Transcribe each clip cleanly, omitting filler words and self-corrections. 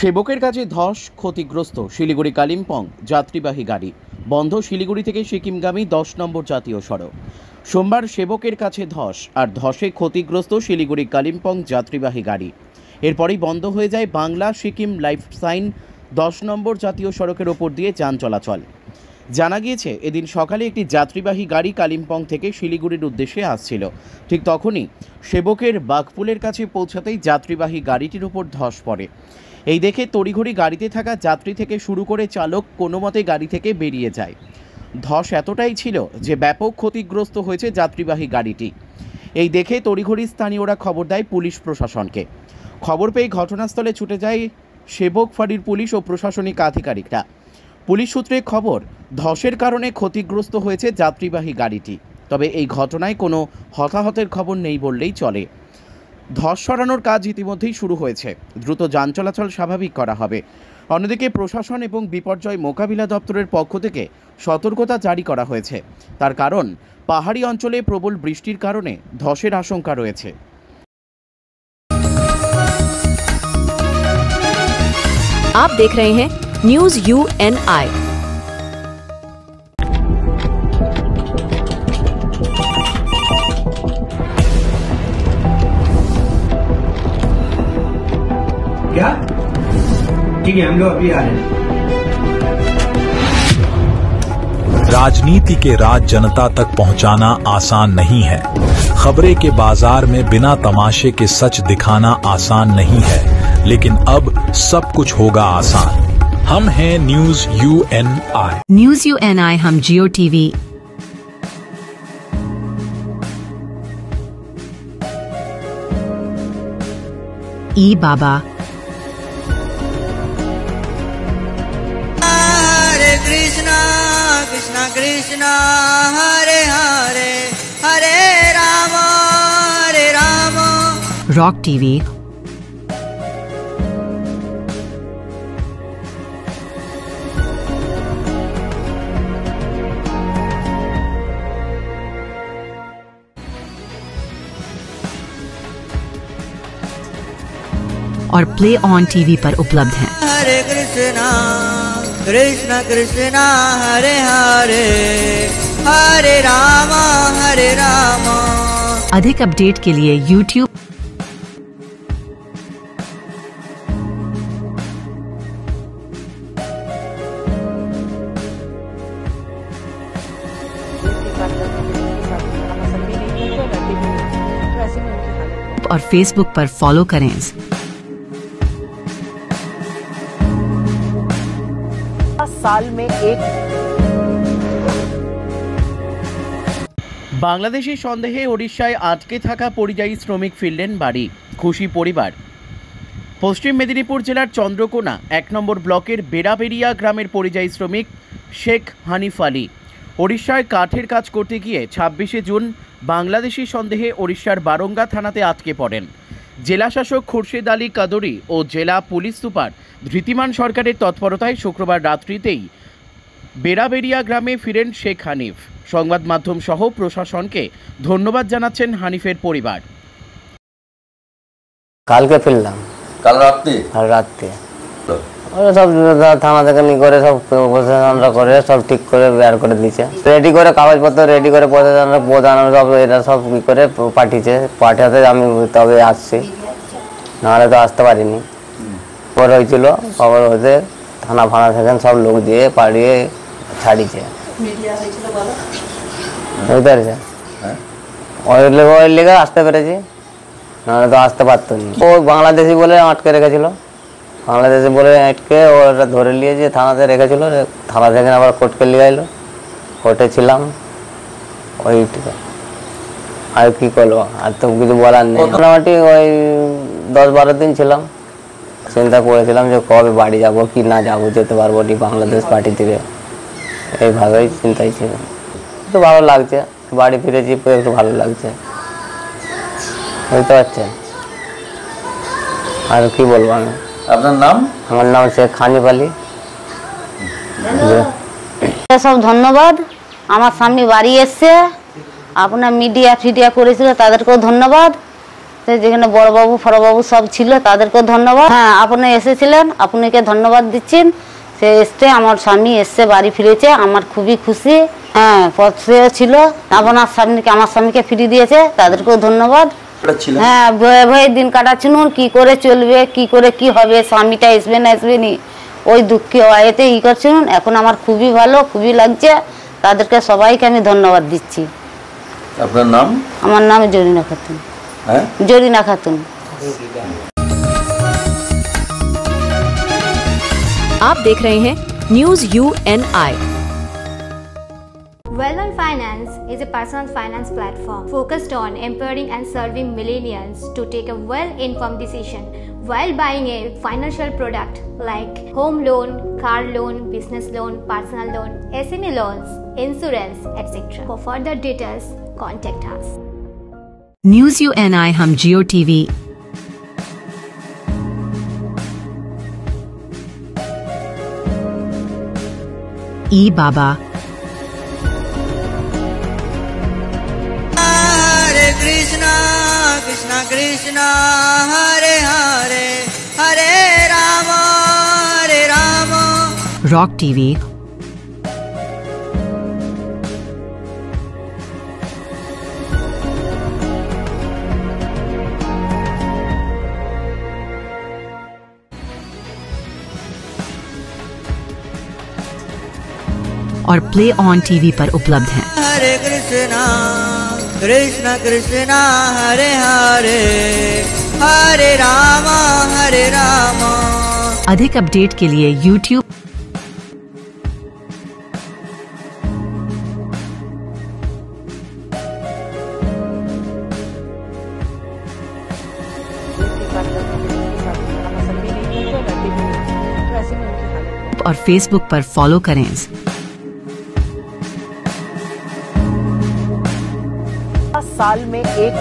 সেবকের কাছে ধস, ক্ষতিগ্রস্ত শিলিগুড়ি কালিম্পং যাত্রীবাহী গাড়ি। বন্ধ শিলিগুড়ি থেকে সিকিমগামী 10 নম্বর জাতীয় সড়ক। সোমবার সেবকের কাছে ধস আর ধসে ক্ষতিগ্রস্ত শিলিগুড়ি কালিম্পং যাত্রীবাহী গাড়ি। এরপরই বন্ধ হয়ে যায় বাংলা সিকিম লাইফসাইন 10 নম্বর জাতীয় সড়কের ওপর দিয়ে যান চলাচল। জানা গিয়েছে, এদিন সকালে একটি যাত্রীবাহী গাড়ি কালিম্পং থেকে শিলিগুড়ির উদ্দেশ্যে আসছিল। ঠিক তখনই সেবকের বাঘপুলের কাছে পৌঁছাতেই যাত্রীবাহী গাড়িটির উপর ধস পড়ে। এই দেখে তড়িঘড়ি গাড়িতে থাকা যাত্রী থেকে শুরু করে চালক কোনো মতে গাড়ি থেকে বেরিয়ে যায়। ধস এতটাই ছিল যে ব্যাপক ক্ষতিগ্রস্ত হয়েছে যাত্রীবাহী গাড়িটি। এই দেখে তড়িঘড়ি স্থানীয়রা খবর দেয় পুলিশ প্রশাসনকে। খবর পেয়ে ঘটনাস্থলে ছুটে যায় সেবক ফাঁড়ির পুলিশ ও প্রশাসনিক আধিকারিকরা। পুলিশ সূত্রে খবর, ধসের কারণে ক্ষতিগ্রস্ত হয়েছে যাত্রীবাহী গাড়িটি। তবে এই ঘটনায় কোনো হতাহতের খবর নেই বললেই চলে। ধস সরানোর কাজ ইতিমধ্যেই শুরু হয়েছে। দ্রুত যান চলাচল স্বাভাবিক করা হবে। অন্যদিকে প্রশাসন এবং বিপর্যয় মোকাবিলা দপ্তরের পক্ষ থেকে সতর্কতা জারি করা হয়েছে। তার কারণ, পাহাড়ি অঞ্চলে প্রবল বৃষ্টির কারণে ধসের আশঙ্কা রয়েছে। आप देख रहे हैं न्यूज UNI। क्या? ठीक है, हम लोग अभी आ रहे हैं। राजनीति के राज जनता तक पहुंचाना आसान नहीं है। खबरें के बाजार में बिना तमाशे के सच दिखाना आसान नहीं है, लेकिन अब सब कुछ होगा आसान। हम हैं न्यूज UNI। न्यूज UNI हम जियो टीवी, ई बाबा, हरे कृष्णा कृष्णा कृष्णा हरे हरे हरे राम रॉक टीवी, और प्ले ऑन टीवी पर उपलब्ध हैं। हरे कृष्णा कृष्णा कृष्णा हरे हरे हरे राम अधिक अपडेट के लिए YouTube और Facebook पर फॉलो करें। साल में एक বাংলাদেশি সন্দেহে ওড়িশায় আটকে থাকা পরিযায়ী শ্রমিক ফিরলেন বাড়ি। খুশি পরিবার। পশ্চিম মেদিনীপুর জেলার চন্দ্রকোনা 1 নম্বর ব্লকের বেড়াবেড়িয়া গ্রামের পরিযায়ী শ্রমিক শেখ হানিফ আলী ওড়িশায় কাঠের কাজ করতে গিয়ে 26শে জুন বাংলাদেশি সন্দেহে ওড়িশার বারঙ্গা থানাতে আটকে পড়েন। জেলা শাসক খুরশেদ আলী কাদরি ও জেলা পুলিশ সুপার ধৃতিমান সরকারের তৎপরতায় শুক্রবার রাত্রিতেই বেড়াবেড়িয়া গ্রামে ফিরেন শেখ হানিফ। সংবাদ মাধ্যম সহ প্রশাসনকে ধন্যবাদ জানাচ্ছেন হানিফের পরিবার। কালকে ফিরলাম। কাল রাতে ওরা সব থানা থেকে নিয়ে করে সব প্রশাসনরা করে সব ঠিক করে বের করে দিয়েছে, রেডি করে কাগজপত্র রেডি করে প্রধান সব এরা সব কি করে পাঠিয়েছে। পাঠাতে আমি তবে আসছি, নাহলে তো আসতে পারিনি। খবর হয়েছিল, খবর হতে থানা ফানা থেকে সব লোক দিয়ে পাঠিয়ে ছাড়িয়েছে। বুঝতে পেরেছে, ওই লেগে আসতে পেরেছি, নাহলে তো আসতে পারতো না। ও বাংলাদেশি বলে আটকে রেখেছিল, বাংলাদেশি বলে আটকে ওরা ধরে নিয়েছে, থানাতে রেখেছিল। থানা থেকে আবার কোর্টকে নিয়ে এলো, কোর্টে ছিলাম। ওই আর কি করবো, আর তো কিছু বলার নেই। মোটামুটি ওই 10-12 দিন ছিলাম। চিন্তা করেছিলাম যে কবে বাড়ি যাব কি না যাব, যেতে পারবো নি বাংলাদেশ পার্টি থেকে, এইভাবেই চিন্তাই ছিল। একটু ভালো লাগছে, বাড়ি ফিরেছি, একটু ভালো লাগছে। বুঝতে পারছেন, আর কি বলবো আমি। আপনার নাম? আমার নাম শেখ হানিফ আলী। সব ধন্যবাদ। আমার সামনে বাড়ি এসছে, আপনার মিডিয়া ফিডিয়া করেছিল, তাদেরকেও ধন্যবাদ। তো যেখানে বড়বাবু ফড়বাবু সব ছিল তাদেরকেও ধন্যবাদ। হ্যাঁ, আপনি এসেছিলেন, আপনাকে ধন্যবাদ দিচ্ছেন। সে এসছে, আমার স্বামী এসছে, বাড়ি ফিরেছে, আমার খুবই খুশি। হ্যাঁ, পথে ছিল, আপনার স্বামীকে, আমার স্বামীকে ফিরিয়ে দিয়েছে, তাদেরকেও ধন্যবাদ। হ্যাঁ, ভয়ে ভয়ে দিন কাটাচ্ছিল, কি করে চলবে, কি করে কি হবে, স্বামীটা আসবে না আসবে নি, ওই দুঃখে এতে করছিলেন। এখন আমার খুবই ভালো, খুবই লাগছে, তাদেরকে সবাইকে আমি ধন্যবাদ দিচ্ছি। আপনার নাম? আমার নাম জরিনা খাতুন। হ্যাঁ, জরিনা খাতুন। आप देख रहे हैं news UNI। Wellman Finance is a personal finance platform focused on empowering and serving millennials to take a well-informed decision while buying a financial product like home loan, car loan, business loan, personal loan, SME loans, insurance, etc. For further details, contact us. News UNI हम जियो TV, ई बाबा, हरे Krishna Krishna Krishna Hare Hare Hare Ram rock TV, और play on TV पर उपलब्ध हैं। हरे कृष्णा कृष्णा कृष्णा हरे हरे हरे राम अधिक update के लिए YouTube और Facebook पर फॉलो करें। साल में एक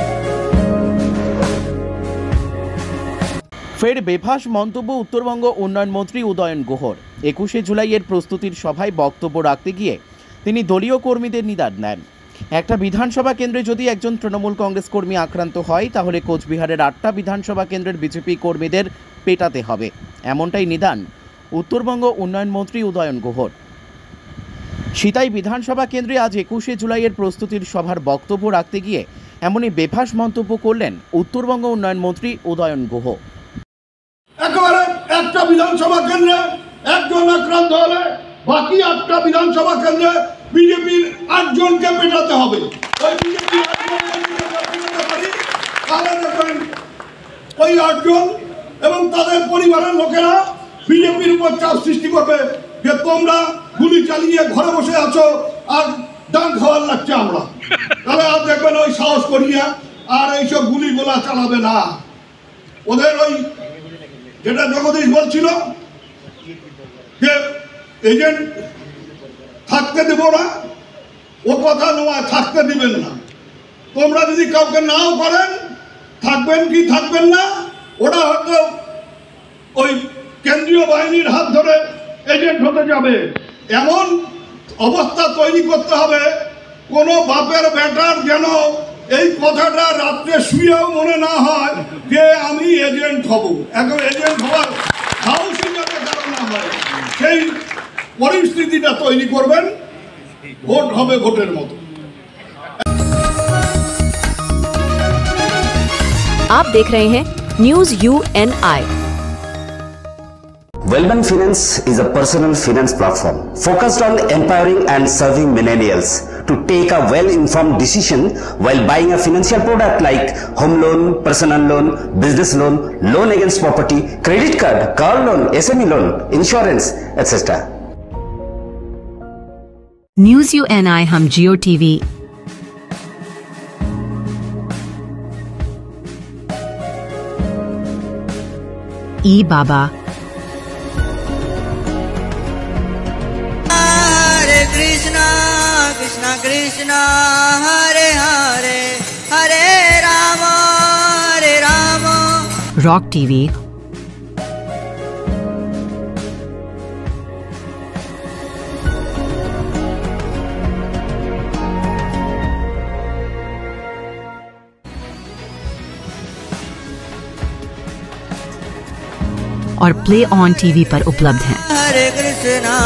ফের বেফাস মন্তব্য উত্তরবঙ্গ উন্নয়ন মন্ত্রী উদয়ন গুহর। 21শে জুলাইয়ের প্রস্তুতির সভায় বক্তব্য রাখতে গিয়ে তিনি দলীয় কর্মীদের নিদান নেন। একটা বিধানসভা কেন্দ্রে যদি একজন তৃণমূল কংগ্রেস কর্মী আক্রান্ত হয় তাহলে কোচবিহারের 8টা বিধানসভা কেন্দ্রের বিজেপি কর্মীদের পেটাতে হবে, এমনটাই নিদান উত্তরবঙ্গ উন্নয়ন মন্ত্রী উদয়ন গুহর। সিতাই বিধানসভা কেন্দ্রে আজ 21শে জুলাইয়ের প্রস্তুতির সভার বক্তব্য রাখতে গিয়ে এমনই বেফাস মন্তব্য করলেন উত্তরবঙ্গ উন্নয়ন মন্ত্রী উদয়ন গুহ। একেবারে একটা বিধানসভা কেন্দ্রে একজন আক্রান্ত হলে বাকি 8টা বিধানসভা কেন্দ্রে বিজেপির 8 জনকে পেটাতে হবে। ওই বিজেপি 8 জনকে পারি তাহলে দেখবেন ওই 8 জন এবং তাদের পরিবারের লোকেরা বিজেপির উপর চাপ সৃষ্টি করবে যে তোমরা গুলি চালিয়ে ঘরে বসে আছো আর ডান খাওয়ার লাগছে আমরা, তাহলে আর দেখবেন ওই সাহস করিয়া আর এইসব গুলি গোলা চালাবে না। ওদের ওই যেটা জগদীশ বলছিল যে এজেন্ট থাকতে দেব না, ও কথা নয়, থাকতে দিবেন না। তোমরা যদি কাউকে নাও করেন থাকবেন কি থাকবেন না, ওটা হয়তো ওই কেন্দ্রীয় বাহিনীর হাত ধরে এজেন্ট হতে যাবে। এমন অবস্থা তৈরি করতে হবে কোনো বাপের বেটার যেন এই কথাটা রাত্রে শুয়েও মনে না হয় যে আমি এজেন্ট হব। এখন এজেন্ট হওয়ার সাহসী যাতে কারণ না হয় সেই পরিস্থিতিটা তৈরি করবেন। ভোট হবে ভোটের মতো। आप देख रहे हैं news UNI। Wellman Finance is a personal finance platform focused on empowering and serving millennials to take a well-informed decision while buying a financial product like home loan, personal loan, business loan, loan against property, credit card, car loan, SME loan, insurance, etc. News UNI हम जियो TV, ई बाबा, Krishna Krishna Krishna Hare Hare Hare Ram rock TV, और play on TV पर उपलब्ध हैं। हरे कृष्णा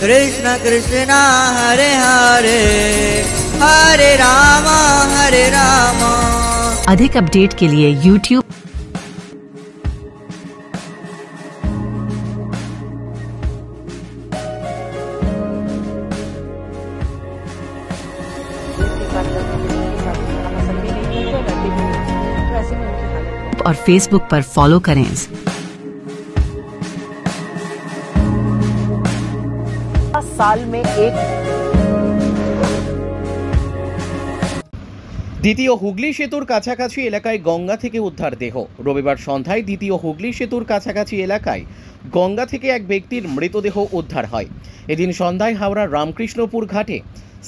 कृष्ण कृष्णा हरे हरे हरे राम अधिक update के लिए YouTube और Facebook पर फॉलो करें। साल में एक দ্বিতীয় হুগলি সেতুর কাছাকাছি এলাকায় গঙ্গা থেকে উদ্ধার দেহ। রবিবার সন্ধ্যায় দ্বিতীয় হুগলি সেতুর কাছাকাছি এলাকায় গঙ্গা থেকে এক ব্যক্তির মৃতদেহ উদ্ধার হয়। এদিন সন্ধ্যায় হাওড়ার রামকৃষ্ণপুর ঘাটে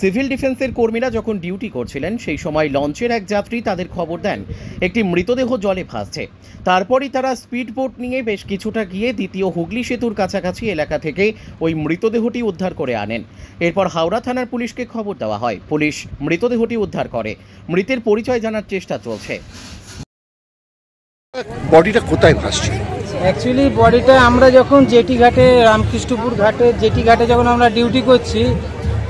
সিভিল ডিফেন্সের কর্মীরা যখন ডিউটি করছিলেন সেই সময় লঞ্চের এক যাত্রী তাদের খবর দেন একটি মৃতদেহ জলে ভাসছে। তারপরই তারা স্পিড বোট নিয়ে বেশ কিছুটা গিয়ে দ্বিতীয় হুগলি সেতুর কাছাকাছি এলাকা থেকে ওই মৃতদেহটি উদ্ধার করে আনেন। এরপর হাওড়া থানার পুলিশকে খবর দেওয়া হয়। পুলিশ মৃতদেহটি উদ্ধার করে। মৃতের পরিচয় জানার চেষ্টা চলছে। বডিটা কোথায় ভাসছে? অ্যাকচুয়ালি বডিটা আমরা যখন জেটি ঘাটে রামকৃষ্ণপুর ঘাটে জেটি ঘাটে যখন আমরা ডিউটি করছি,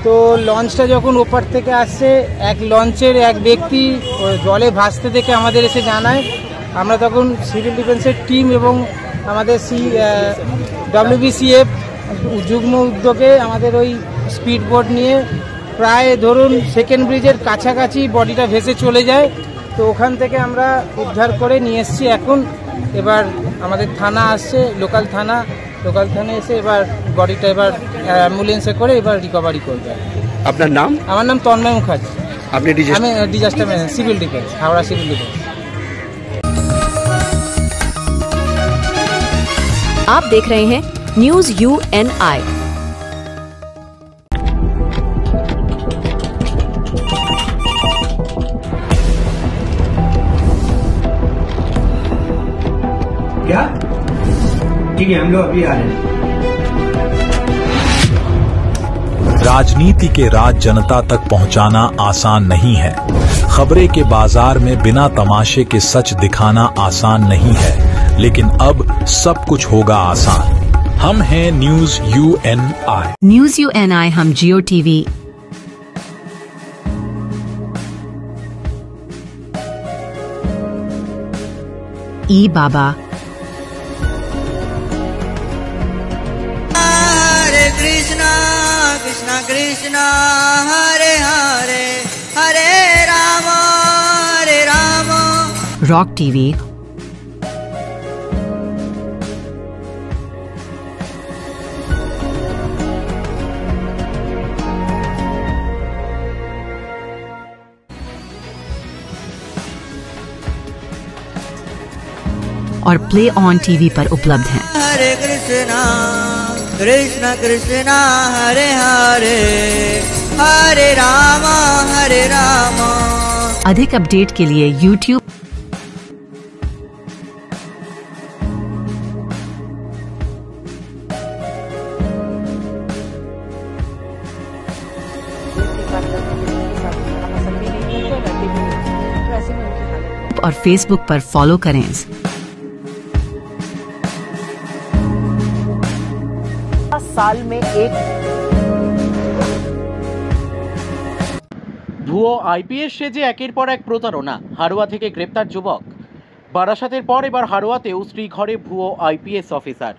তো লঞ্চটা যখন ওপার থেকে আসছে, এক লঞ্চের এক ব্যক্তি জলে ভাসতে দেখে আমাদের এসে জানায়। আমরা তখন সিভিল ডিফেন্সের টিম এবং আমাদের WBCF যুগ্ম উদ্যোগে আমাদের ওই স্পিড বোট নিয়ে প্রায় ধরুন সেকেন্ড ব্রিজের কাছাকাছি বডিটা ভেসে চলে যায়। তো ওখান থেকে আমরা উদ্ধার করে নিয়ে এসেছি। এখন এবার আমাদের থানা আসছে, লোকাল থানায় এসে এবার বডিটা এবার অ্যাম্বুলেন্সে করে এবার রিকভারি করবে। আপনার নাম? আমার নাম তন্ময় মুখার্জি। আপনি আমি disaster manager, civil defence, Howrah civil defence. आप देख रहे हैं न्यूज UNI। क्या? ठीक है, हम लोग अभी आ रहे हैं। राजनीति के राज जनता तक पहुंचाना आसान नहीं है। खबरें के बाजार में बिना तमाशे के सच दिखाना आसान नहीं है, लेकिन अब सब कुछ होगा आसान। हम हैं न्यूज UNI। न्यूज UNI हम जियो टीवी, ई बाबा, हरे कृष्णा कृष्णा कृष्णा हरे हरे हरे राम रॉक टीवी, और प्ले ऑन टीवी पर उपलब्ध हैं। हरे कृष्णा कृष्ण कृष्णा हरे हरे हरे राम अधिक अपडेट के लिए YouTube और Facebook पर फॉलो करें। साल में एक ভুয়ো আইপিএস সেজে একের পর এক প্রতারণা। হাড়োয়া থেকে গ্রেপ্তার যুবক। বারাসাতের পর এবার হাড়োয়াতেও শ্রীঘরে ভুয়ো আইপিএস অফিসার।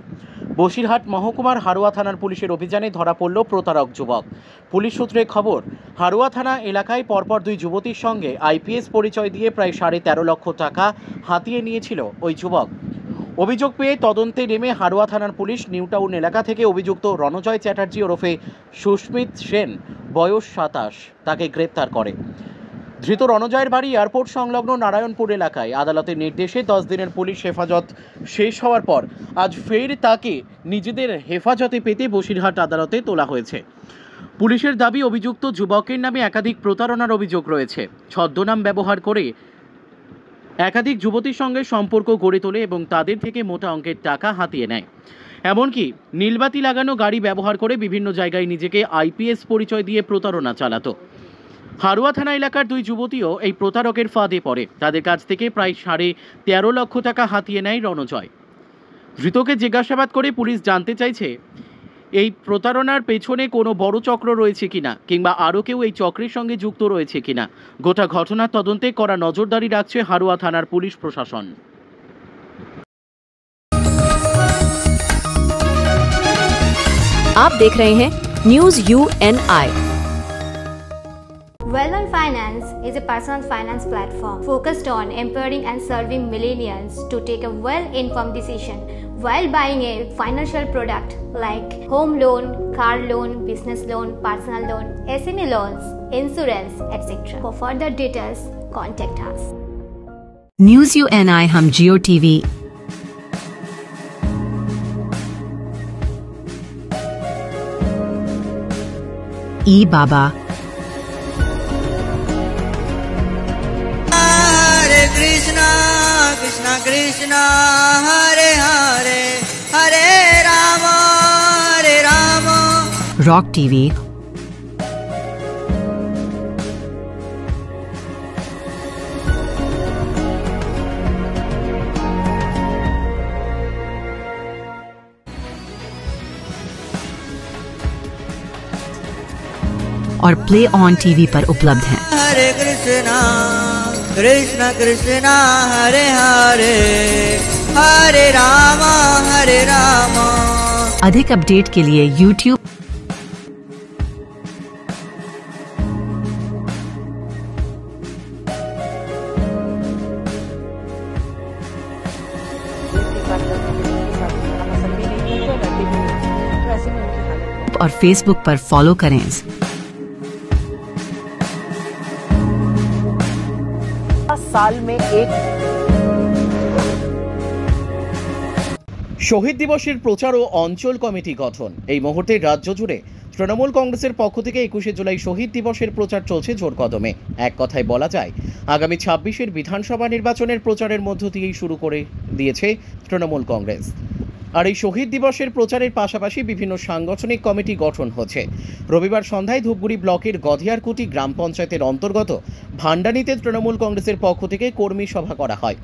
বসিরহাট মহকুমার হাড়োয়া থানার পুলিশের অভিযানে ধরা পড়ল প্রতারক যুবক। পুলিশ সূত্রে খবর, হাড়োয়া থানা এলাকায় পরপর দুই যুবতীর সঙ্গে আইপিএস পরিচয় দিয়ে প্রায় 13.5 লক্ষ টাকা হাতিয়ে নিয়েছিল ওই যুবক। অভিযোগ পেয়ে তদন্তে নেমে হাড়োয়া থানার পুলিশ নিউটাউন এলাকা থেকে অভিযুক্ত রণজয় চ্যাটার্জি ওরফে সুস্মিত সেন, বয়স 27, তাকে গ্রেপ্তার করে। ধৃত রণজয়ের বাড়ি এয়ারপোর্ট সংলগ্ন নারায়ণপুর এলাকায়। আদালতের নির্দেশে 10 দিনের পুলিশ হেফাজত শেষ হওয়ার পর আজ ফের তাকে নিজেদের হেফাজতে পেতে বসিরহাট আদালতে তোলা হয়েছে। পুলিশের দাবি, অভিযুক্ত যুবকের নামে একাধিক প্রতারণার অভিযোগ রয়েছে। ছদ্মনাম ব্যবহার করে একাধিক যুবতীর সঙ্গে সম্পর্ক গড়ে তোলে এবং তাদের থেকে মোটা অঙ্কের টাকা হাতিয়ে নেয়। এমনকি নীলবাতি লাগানো গাড়ি ব্যবহার করে বিভিন্ন জায়গায় নিজেকে আইপিএস পরিচয় দিয়ে প্রতারণা চালাতো। হাড়োয়া থানা এলাকার দুই যুবতীও এই প্রতারকের ফাঁদে পড়ে। তাদের কাছ থেকে প্রায় 13.5 লক্ষ টাকা হাতিয়ে নেয় রণজয়। ধৃতকে জিজ্ঞাসাবাদ করে পুলিশ জানতে চাইছে এই প্রতারণার পেছনে কোনো বড় চক্র রয়েছে কিনা কিংবা আরও কেউ এই চক্রের সঙ্গে যুক্ত রয়েছে কিনা। গোটা ঘটনার তদন্তে কড়া নজরদারি রাখছে হারোয়া থানার পুলিশ প্রশাসন। आप देख रहे हैं news UNI। Well-On Finance is a personal finance platform focused on empowering and serving millennials to take a well-informed decision while buying a financial product like home loan, car loan, business loan, personal loan, SME loans, insurance, etc. For further details, contact us. News UNI हम जियो TV ई बाबा हरे Krishna Krishna Krishna Hare Hare Hare Ram rock TV और play on TV पर उपलब्ध हैं। हरे कृष्णा कृष्णा कृष्णा हरे हरे हरे राम अधिक update के लिए YouTube और Facebook पर फॉलो करें। साल में एक শহীদ দিবসের প্রচার ও অঞ্চল কমিটি গঠন। এই মুহূর্তে রাজ্য জুড়ে তৃণমূল কংগ্রেসের পক্ষ থেকে 21শে জুলাই শহীদ দিবসের প্রচার চলছে জোর কদমে। এক কথায় বলা যায় আগামী 26-এর বিধানসভা নির্বাচনের প্রচারের মধ্য দিয়েই শুরু করে দিয়েছে তৃণমূল কংগ্রেস। আর এই শহীদ দিবসের প্রচারের পাশাপাশি বিভিন্ন সাংগঠনিক কমিটি গঠন হচ্ছে। রবিবার সন্ধ্যায় ধূপগুড়ি ব্লকের গধিয়ারকুটি গ্রাম পঞ্চায়েতের অন্তর্গত ভান্ডানীতে তৃণমূল কংগ্রেসের পক্ষ থেকে কর্মী সভা করা হয়।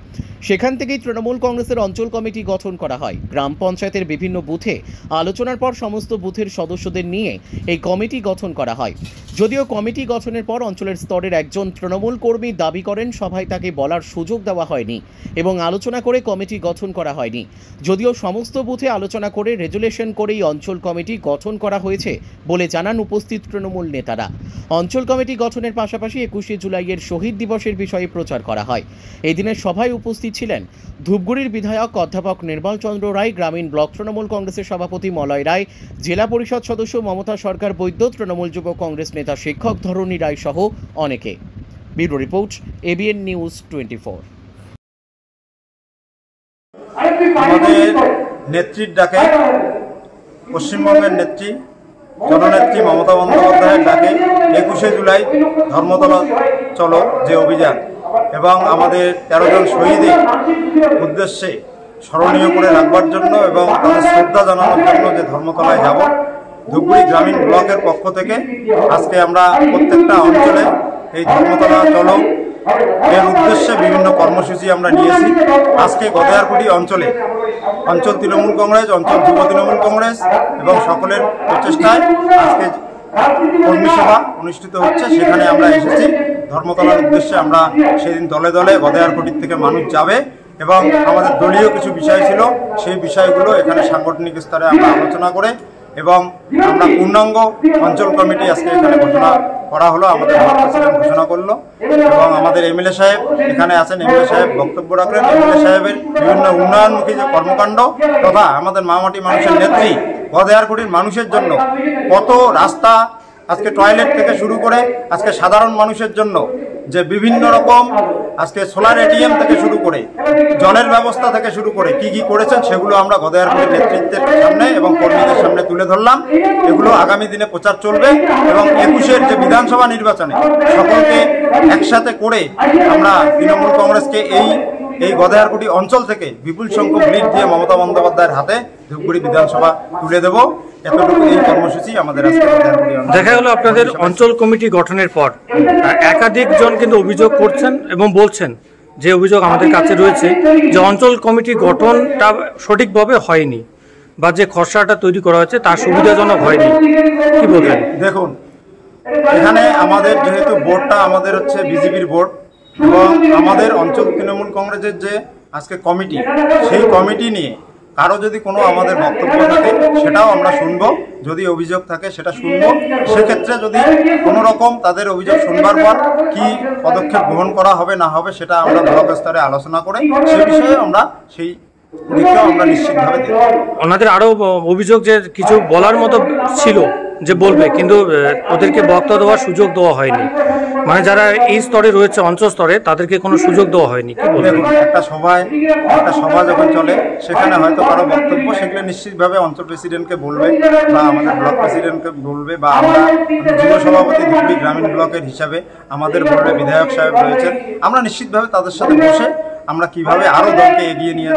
সেখান থেকেই তৃণমূল কংগ্রেসের অঞ্চল কমিটি গঠন করা হয়। গ্রাম পঞ্চায়েতের বিভিন্ন বুথে আলোচনার পর সমস্ত বুথের সদস্যদের নিয়ে এই কমিটি গঠন করা হয়। যদিও কমিটি গঠনের পর অঞ্চলের স্তরের একজন তৃণমূল কর্মী দাবি করেন সভায় তাকে বলার সুযোগ দেওয়া হয়নি এবং আলোচনা করে কমিটি গঠন করা হয়নি। যদিও সমস্ত বুথে আলোচনা করে রেজুলেশন করেই অঞ্চল কমিটি গঠন করা হয়েছে বলে জানান উপস্থিত তৃণমূল নেতারা। অঞ্চল কমিটি গঠনের পাশাপাশি 21শে জুলাইয়ের শহীদ দিবসের বিষয়ে প্রচার করা হয়। এই দিনের সভায় উপস্থিত ছিলেন ধূপগুড়ির বিধায়ক অধ্যাপক নির্মল চন্দ্র রায়, গ্রামীণ ব্লক তৃণমূল কংগ্রেসের সভাপতি মলয় রায়, জেলা পরিষদ সদস্য মমতা সরকার বৈদ্য, তৃণমূল যুব কংগ্রেস নেতা শিক্ষক ধরণী রায় সহ অনেকে। Bureau report, ABN news 24। আমাদের নেত্রীর ডাকে, পশ্চিমবঙ্গের নেত্রী জননেত্রী মমতা বন্দ্যোপাধ্যায়ের ডাকে 21শে জুলাই ধর্মতলা চলো যে অভিযান এবং আমাদের 13 জন শহীদের উদ্দেশ্যে স্মরণীয় করে রাখবার জন্য এবং তাদের শ্রদ্ধা জানানোর জন্য যে ধর্মতলায় যাব, ধূপগুড়ি গ্রামীণ ব্লকের পক্ষ থেকে আজকে আমরা প্রত্যেকটা অঞ্চলে এই ধর্মতলা চলো এর উদ্দেশ্যে বিভিন্ন কর্মসূচি আমরা নিয়েছি। আজকে গধিয়ারকুটি অঞ্চলে অঞ্চল তৃণমূল কংগ্রেস, অঞ্চল যুব তৃণমূল কংগ্রেস এবং সকলের প্রচেষ্টায় আজকে কর্মী সভা অনুষ্ঠিত হচ্ছে। সেখানে আমরা এসেছি ধর্মতলার উদ্দেশ্যে। আমরা সেদিন দলে দলে গধিয়ারকুটির থেকে মানুষ যাবে এবং আমাদের দলীয় কিছু বিষয় ছিল, সেই বিষয়গুলো এখানে সাংগঠনিক স্তরে আমরা আলোচনা করে এবং আমরা পূর্ণাঙ্গ অঞ্চল কমিটি আজকে এখানে ঘোষণা করা হলো, আমাদের প্রেসিডেন্ট ঘোষণা করলো এবং আমাদের MLA সাহেব এখানে আছেন। MLA সাহেব বক্তব্য রাখলেন। MLA সাহেবের বিভিন্ন উন্নয়নমুখী যে কর্মকাণ্ড তথা আমাদের মামাটি মানুষের নেত্রী গধিয়ারকুটির মানুষের জন্য কত রাস্তা, আজকে টয়লেট থেকে শুরু করে আজকে সাধারণ মানুষের জন্য যে বিভিন্ন রকম আজকে সোলার ATM থেকে শুরু করে জলের ব্যবস্থা থেকে শুরু করে কি কি করেছেন সেগুলো আমরা গধিয়ারকুটির নেতৃত্বের সামনে এবং কর্মীদের সামনে তুলে ধরলাম। এগুলো আগামী দিনে প্রচার চলবে এবং 21-এর যে বিধানসভা নির্বাচনে সকলকে একসাথে করে আমরা তৃণমূল কংগ্রেসকে এই গধিয়ারকুটি অঞ্চল থেকে বিপুল সংখ্যক লিড দিয়ে মমতা বন্দ্যোপাধ্যায়ের হাতে ধূপগুড়ি বিধানসভা তুলে দেব। এতটুকু এই কর্মসূচি আমাদের আজকে দেখা গেল। আপনাদের অঞ্চল কমিটি গঠনের পর একাধিক জন কিন্তু অভিযোগ করছেন এবং বলছেন যে অভিযোগ আমাদের কাছে রয়েছে যে অঞ্চল কমিটি গঠনটা সঠিকভাবে হয়নি বা যে খসড়াটা তৈরি করা হয়েছে তার সুবিধাজনক হয়নি, কি বলবেন? দেখুন, এখানে আমাদের যেহেতু বোর্ডটা আমাদের হচ্ছে বিজেপির বোর্ড এবং আমাদের অঞ্চল তৃণমূল কংগ্রেসের যে আজকে কমিটি, সেই কমিটি নিয়ে কারো যদি কোনো আমাদের বক্তব্য থাকে সেটাও আমরা শুনবো, যদি অভিযোগ থাকে সেটা শুনবো। সেক্ষেত্রে যদি কোনো রকম তাদের অভিযোগ শুনবার পর কি পদক্ষেপ গ্রহণ করা হবে না হবে সেটা আমরা ব্লক স্তরে আলোচনা করে সে বিষয়ে আমরা সেই দিকটাও আমরা নিশ্চিতভাবে দেখব। ওনাদের আরও অভিযোগ যে কিছু বলার মতো ছিল যে বলবে, কিন্তু ওদেরকে বক্তব্য দেওয়ার সুযোগ দেওয়া হয়নি, মানে যারা এই স্তরে রয়েছে অঞ্চল স্তরে তাদেরকে কোনো সুযোগ দেওয়া হয়নি। কি বলবেন? একটা সভা যখন চলে সেখানে হয়তো কারো বক্তব্য সেগুলো নিশ্চিতভাবে অঞ্চল প্রেসিডেন্টকে বলবে বা আমাদের ব্লক প্রেসিডেন্টকে বলবে বা আমরা যুব সভাপতি ধুবড়ী গ্রামীণ ব্লকের হিসাবে আমাদের বোর্ডে বিধায়ক সাহেব রয়েছেন, আমরা নিশ্চিতভাবে তাদের সাথে বসে আমরা কিভাবে আরো দলকে এগিয়ে নিয়ে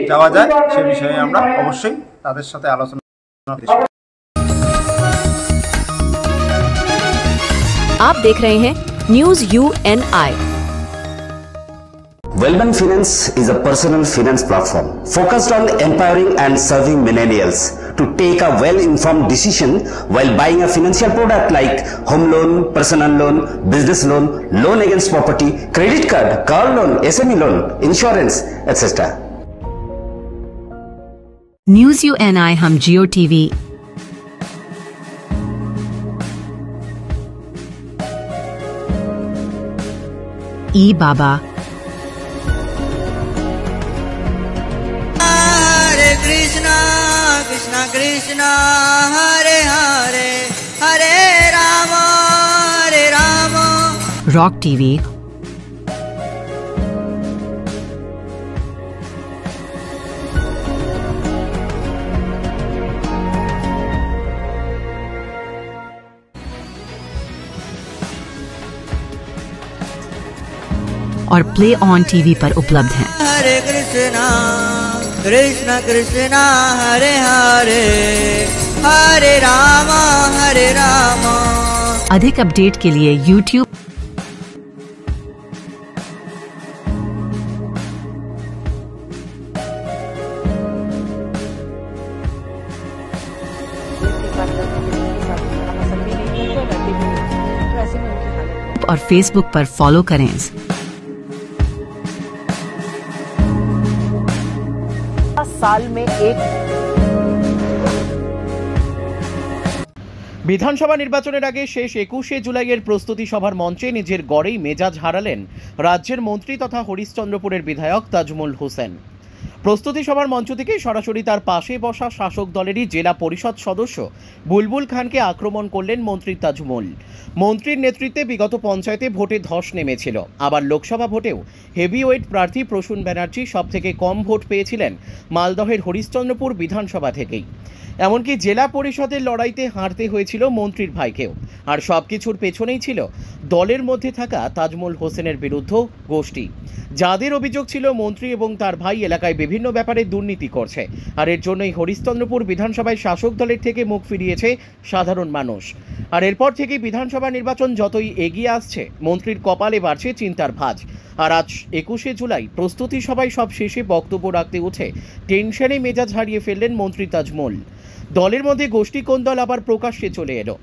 যাওয়া যায় সে বিষয়ে আমরা অবশ্যই তাদের সাথে আলোচনা করব। आप देख रहे हैं news UNI। Wellman Finance is a personal finance platform focused on empowering and serving millennials to take a well-informed decision while buying a financial product like home loan, personal loan, business loan, loan against property, credit card, car loan, SME loan, insurance, etc. News UNI हम Jio TV। ई बाबा। हरे Krishna Krishna Krishna Hare Hare Hare Ram rock TV. और play on TV पर उपलब्ध हैं। हरे कृष्णा कृष्णा कृष्णा हरे हरे हरे राम अधिक update के लिए YouTube और Facebook पर फॉलो करें। साल में एक বিধানসভা নির্বাচনের আগে শেষ 21শে জুলাইয়ের প্রস্তুতি সভার মঞ্চে নিজের গড়েই মেজাজ হারালেন রাজ্যের মন্ত্রী তথা হরিশ্চন্দ্রপুরের বিধায়ক তাজমুল হোসেন। প্রস্তুতি সভার মঞ্চ থেকে সরাসরি তার পাশে বসা শাসক দলেরই জেলা পরিষদ সদস্য বুলবুল খানকে আক্রমণ করলেন মন্ত্রী তাজমুল। মন্ত্রীর নেতৃত্বে বিগত পঞ্চায়েতে ভোটে ধস নেমেছিল, আবার লোকসভা ভোটেও হেভিওয়েট প্রার্থী প্রসূন ব্যানার্জি সবথেকে কম ভোট পেয়েছিলেন মালদহের হরিশ্চন্দ্রপুর বিধানসভা থেকেই। এমনকি জেলা পরিষদের লড়াইতে হারতে হয়েছিল মন্ত্রীর ভাইকেও। আর সবকিছুর পেছনেই ছিল দলের মধ্যে থাকা তাজমুল হোসেনের বিরুদ্ধ গোষ্ঠী, যাদের অভিযোগ ছিল মন্ত্রী এবং তার ভাই এলাকায় বিভিন্ন ব্যাপারে দুর্নীতি করছে। আর এর জন্যই হরিশ্চন্দ্রপুর বিধানসভায় শাসক দলের থেকে মুখ ফিরিয়েছে সাধারণ মানুষ। আর এরপর থেকে বিধানসভা নির্বাচন যতই এগিয়ে আসছে, মন্ত্রীর কপালে বাড়ছে চিন্তার ভাঁজ। আর আজ 21শে জুলাই প্রস্তুতি সভায় সব শেষে বক্তব্য রাখতে উঠে টেনশনে মেজাজ হারিয়ে ফেললেন মন্ত্রী তাজমুল। দলের মধ্যে গোষ্ঠী কোন্দল আবার প্রকাশ্যে চলে এলো।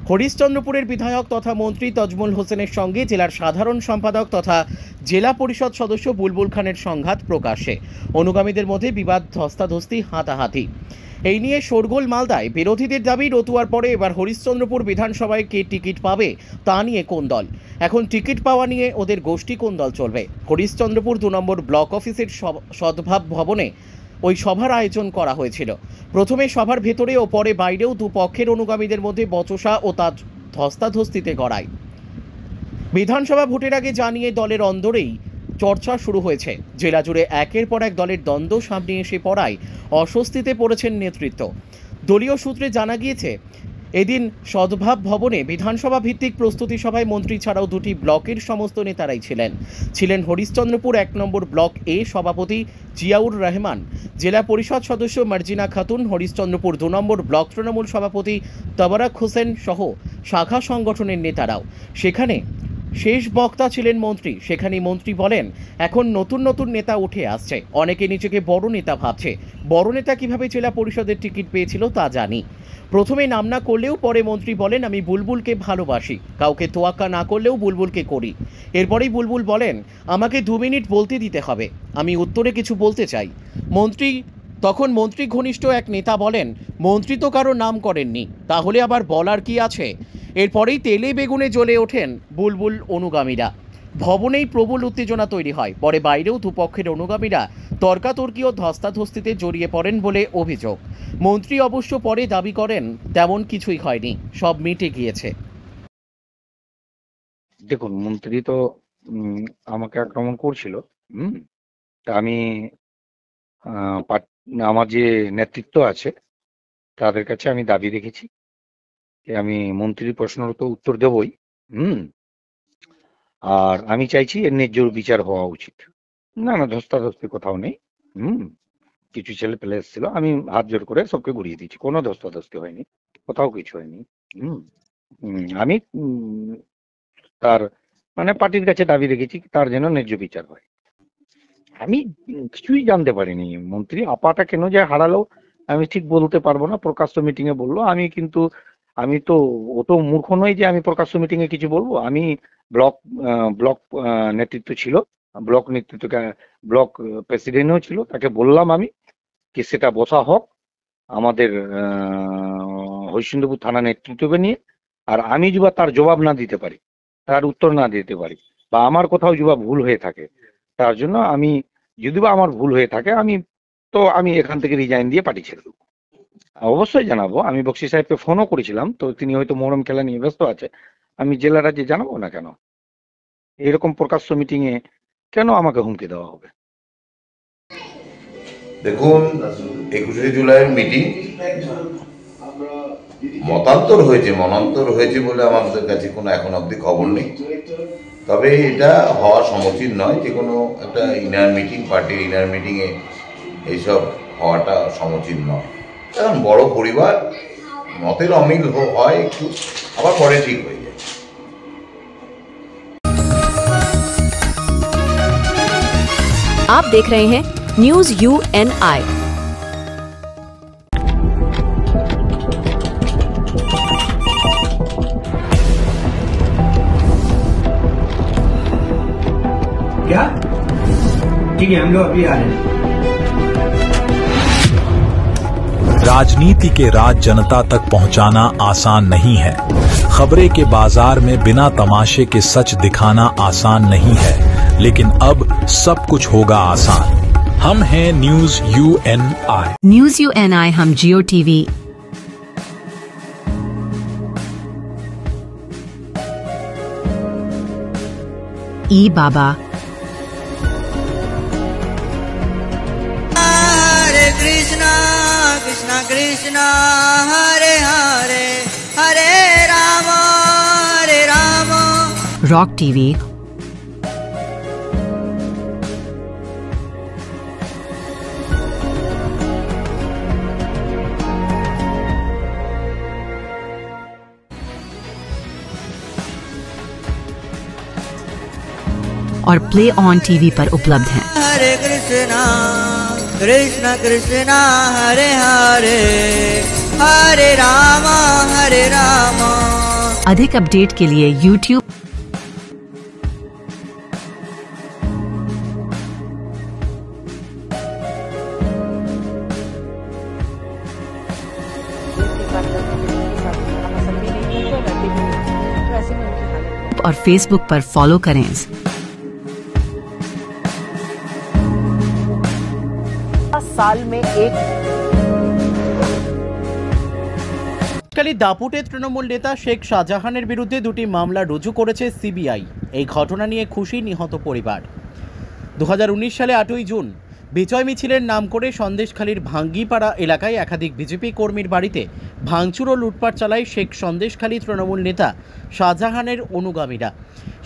হরিশ্চন্দ্রপুরের বিধায়ক তথা মন্ত্রী তাজমুল হোসেনের সঙ্গে জেলার সাধারণ সম্পাদক তথা জেলা পরিষদ সদস্য বুলবুল খানের সংঘাত প্রকাশ্যে, অনুগামীদের মধ্যে বিবাদ, ধস্তাধস্তি, হাতাহাতি। এই নিয়ে শোরগোল মালদায়। বিরোধীদের দাবি রতুয়ার পরে এবার হরিশ্চন্দ্রপুর বিধানসভায় কে টিকিট পাবে তা নিয়ে কোন্দল। এখন টিকিট পাওয়া নিয়ে ওদের গোষ্ঠী কোন্দল চলবে। হরিশ্চন্দ্রপুর 2 নম্বর ব্লক অফিসের সদ্ভাব ভবনে ওই সভার আয়োজন করা হয়েছিল। প্রথমে সভার ভেতরে ও পরে বাইরেও দুপক্ষের অনুগামীদের মধ্যে বচসা ও তার ধস্তাধস্তিতে গড়ায়। বিধানসভা ভোটের আগে জানিয়ে দলের অন্দরেই চর্চা শুরু হয়েছে। জেলা জুড়ে একের পর এক দলের দ্বন্দ্ব সামনে এসে পড়ায় অস্বস্তিতে পড়েছেন নেতৃত্ব। দলীয় সূত্রে জানা গিয়েছে, এদিন সদ্ভাব ভবনে বিধানসভা ভিত্তিক প্রস্তুতি সভায় মন্ত্রী ছাড়াও 2টি ব্লকের সমস্ত নেতারাই ছিলেন হরিশ্চন্দ্রপুর 1 নম্বর ব্লক এ সভাপতি জিয়াউর রহমান, জেলা পরিষদ সদস্য মার্জিনা খাতুন, হরিশ্চন্দ্রপুর 2 নম্বর ব্লক তৃণমূল সভাপতি তবারক হোসেন সহ শাখা সংগঠনের নেতারাও। সেখানে শেষ বক্তা ছিলেন মন্ত্রী। সেখানে মন্ত্রী বলেন, এখন নতুন নতুন নেতা উঠে আসছে, অনেকে নিজেকে বড় নেতা ভাবছে। বড় নেতা কিভাবে জেলা পরিষদের টিকিট পেয়েছিল তা জানি। প্রথমে নাম না করলেও পরে মন্ত্রী বলেন, আমি বুলবুলকে ভালোবাসি, কাউকে তোয়াক্কা না করলেও বুলবুলকে করি। এরপরেই বুলবুল বলেন, আমাকে 2 মিনিট বলতে দিতে হবে, আমি উত্তরে কিছু বলতে চাই। তখন মন্ত্রী ঘনিষ্ঠ এক নেতা বলেন, মন্ত্রী তো কারো নাম করেননি, তাহলে আবার বলার কি আছে? এরপরেই তেলে বেগুনে জ্বলে ওঠেন বুলবুল অনুগামীরা। ভবনেই প্রবল উত্তেজনা তৈরি হয়। পরে বাইরেও দুপক্ষের অনুগামীরা তর্কাতর্কি ও ধস্তাধস্তিতে জড়িয়ে পড়েন বলে অভিযোগ। মন্ত্রী অবশ্য পরে দাবি করেন, তেমন কিছুই হয়নি, সব মিটে গিয়েছে। দেখুন, মন্ত্রী তো আমাকে আক্রমণ করছিল। তা আমি আমার যে নেতৃত্ব আছে তাদের কাছে আমি দাবি রেখেছি যে আমি মন্ত্রীর প্রশ্নের তো উত্তর দেবই। আর আমি চাইছি এর ন্যায্য বিচার হওয়া উচিত। না ধস্তাধস্তি কোথাও নেই। কিছু ছেলে পেলে এসেছিল, আমি হাত জোর করে সবকে ঘুরিয়ে দিয়েছি, কোনো ধস্তাধস্তি হয়নি, কোথাও কিছু হয়নি। আমি তার মানে পার্টির কাছে দাবি রেখেছি তার যেন ন্যায্য বিচার হয়। আমি কিছুই জানতে পারিনি মন্ত্রী আপাটা কেন যে হারালো আমি ঠিক বলতে পারবো না। প্রকাশ্য মিটিং এ বললো, আমি তো অত মূর্খ নই যে আমি প্রকাশ্য মিটিং এ কিছু বলবো। আমি ব্লক নেতৃত্ব ছিল, ব্লক প্রেসিডেন্টও ছিল, তাকে বললাম আমি কি সেটা বসা হোক আমাদের হরিশ্চন্দ্রপুর থানা নেতৃত্বকে নিয়ে। আর আমি যদি তার জবাব না দিতে পারি, তার উত্তর না দিতে পারি, বা আমার কোথাও যদি ভুল হয়ে থাকে, তার জন্য আমি যদি বা আমার ভুল হয়ে থাকে আমি এখান থেকে রিজাইন দিয়ে পার্টি ছেড়ে দেবো। অবশ্যই জানাবো। আমি বক্সি সাহেবকে ফোনও করেছিলাম, তো তিনি হয়তো মহরম খেলা নিয়ে ব্যস্ত আছে। আমি জেলা রাজ্যে জানাবো না কেন? এরকম প্রকাশ্য মিটিং এ কেন আমাকে হুমকি দেওয়া হবে? দেখুন, 21শে জুলাইয়ের মিটিং মতান্তর হয়েছে বলে আমাদের কাছে কোনো এখন অবধি খবর নেই। তবে এটা হওয়া সমুচিত নয়, যে কোনো একটা ইনার মিটিং, পার্টির ইনার মিটিং এ এইসব হওয়াটা সমুচিত নয়। কারণ বড় পরিবার, মতের অমিল হয় একটু, আবার পরে ঠিক হয়ে যায়। आप देख रहे हैं न्यूज UNI। क्या? ठीक है, हम लोग अभी आ रहे हैं। राजनीति के राज जनता तक पहुंचाना आसान नहीं है। खबरें के बाजार में बिना तमाशे के सच दिखाना आसान नहीं है, लेकिन अब सब कुछ होगा आसान। हम हैं न्यूज UNI। न्यूज UNI हम जियो TV। ई बाबा। हरे कृष्णा कृष्णा कृष्णा हरे हरे हरे राम रॉक TV। और प्ले ऑन TV पर उपलब्ध हैं। हरे कृष्णा कृष्णा कृष्णा हरे हरे हरे राम अधिक अपडेट के लिए YouTube और Facebook पर फॉलो करें। साल में एक কালী দাপুটে তৃণমূল নেতা শেখ শাহজাহানের বিরুদ্ধে 2টি মামলা রুজু করেছে CBI। এই ঘটনা নিয়ে খুশি নিহত পরিবার। 2019 সালে 8ই জুন বিজয় মিছিলের নাম করে সন্দেশখালীর ভাঙ্গিপাড়া এলাকায় একাধিক বিজেপি কর্মীর বাড়িতে ভাঙচুর ও লুটপাট চালায় শেখ সন্দেশখালী তৃণমূল নেতা শাহজাহানের অনুগামীরা।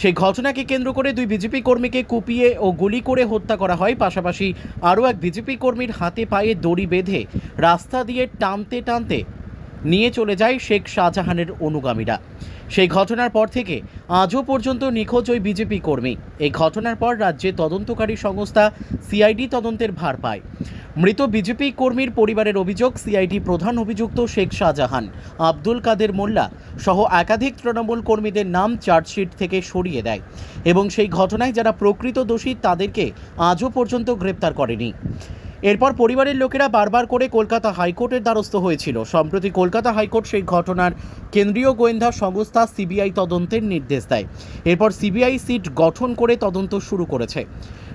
সেই ঘটনাকে কেন্দ্র করে 2 বিজেপি কর্মীকে কুপিয়ে ও গুলি করে হত্যা করা হয়। পাশাপাশি আরও এক বিজেপি কর্মীর হাতে পায়ে দড়ি বেঁধে রাস্তা দিয়ে টানতে টানতে নিয়ে চলে যায় শেখ শাহজাহানের অনুগামীরা। সেই ঘটনার পর থেকে আজও পর্যন্ত নিখোঁজ ওই বিজেপি কর্মী। এই ঘটনার পর রাজ্যে তদন্তকারী সংস্থা সিআইডি তদন্তের ভার পায়। মৃত বিজেপি কর্মীর পরিবারের অভিযোগ, সিআইডি প্রধান অভিযুক্ত শেখ শাহজাহান, আব্দুল কাদের মোল্লা সহ একাধিক তৃণমূল কর্মীদের নাম চার্জশিট থেকে সরিয়ে দেয় এবং সেই ঘটনায় যারা প্রকৃত দোষী তাদেরকে আজও পর্যন্ত গ্রেপ্তার করেনি। এরপর পরিবারের লোকেরা বারবার করে কলকাতা হাইকোর্টের দ্বারস্থ হয়েছিল। সম্প্রতি কলকাতা হাইকোর্ট সেই ঘটনার কেন্দ্রীয় গোয়েন্দা সংস্থা সিবিআই তদন্তের নির্দেশ দেয়। এরপর সিবিআই সিট গঠন করে তদন্ত শুরু করেছে।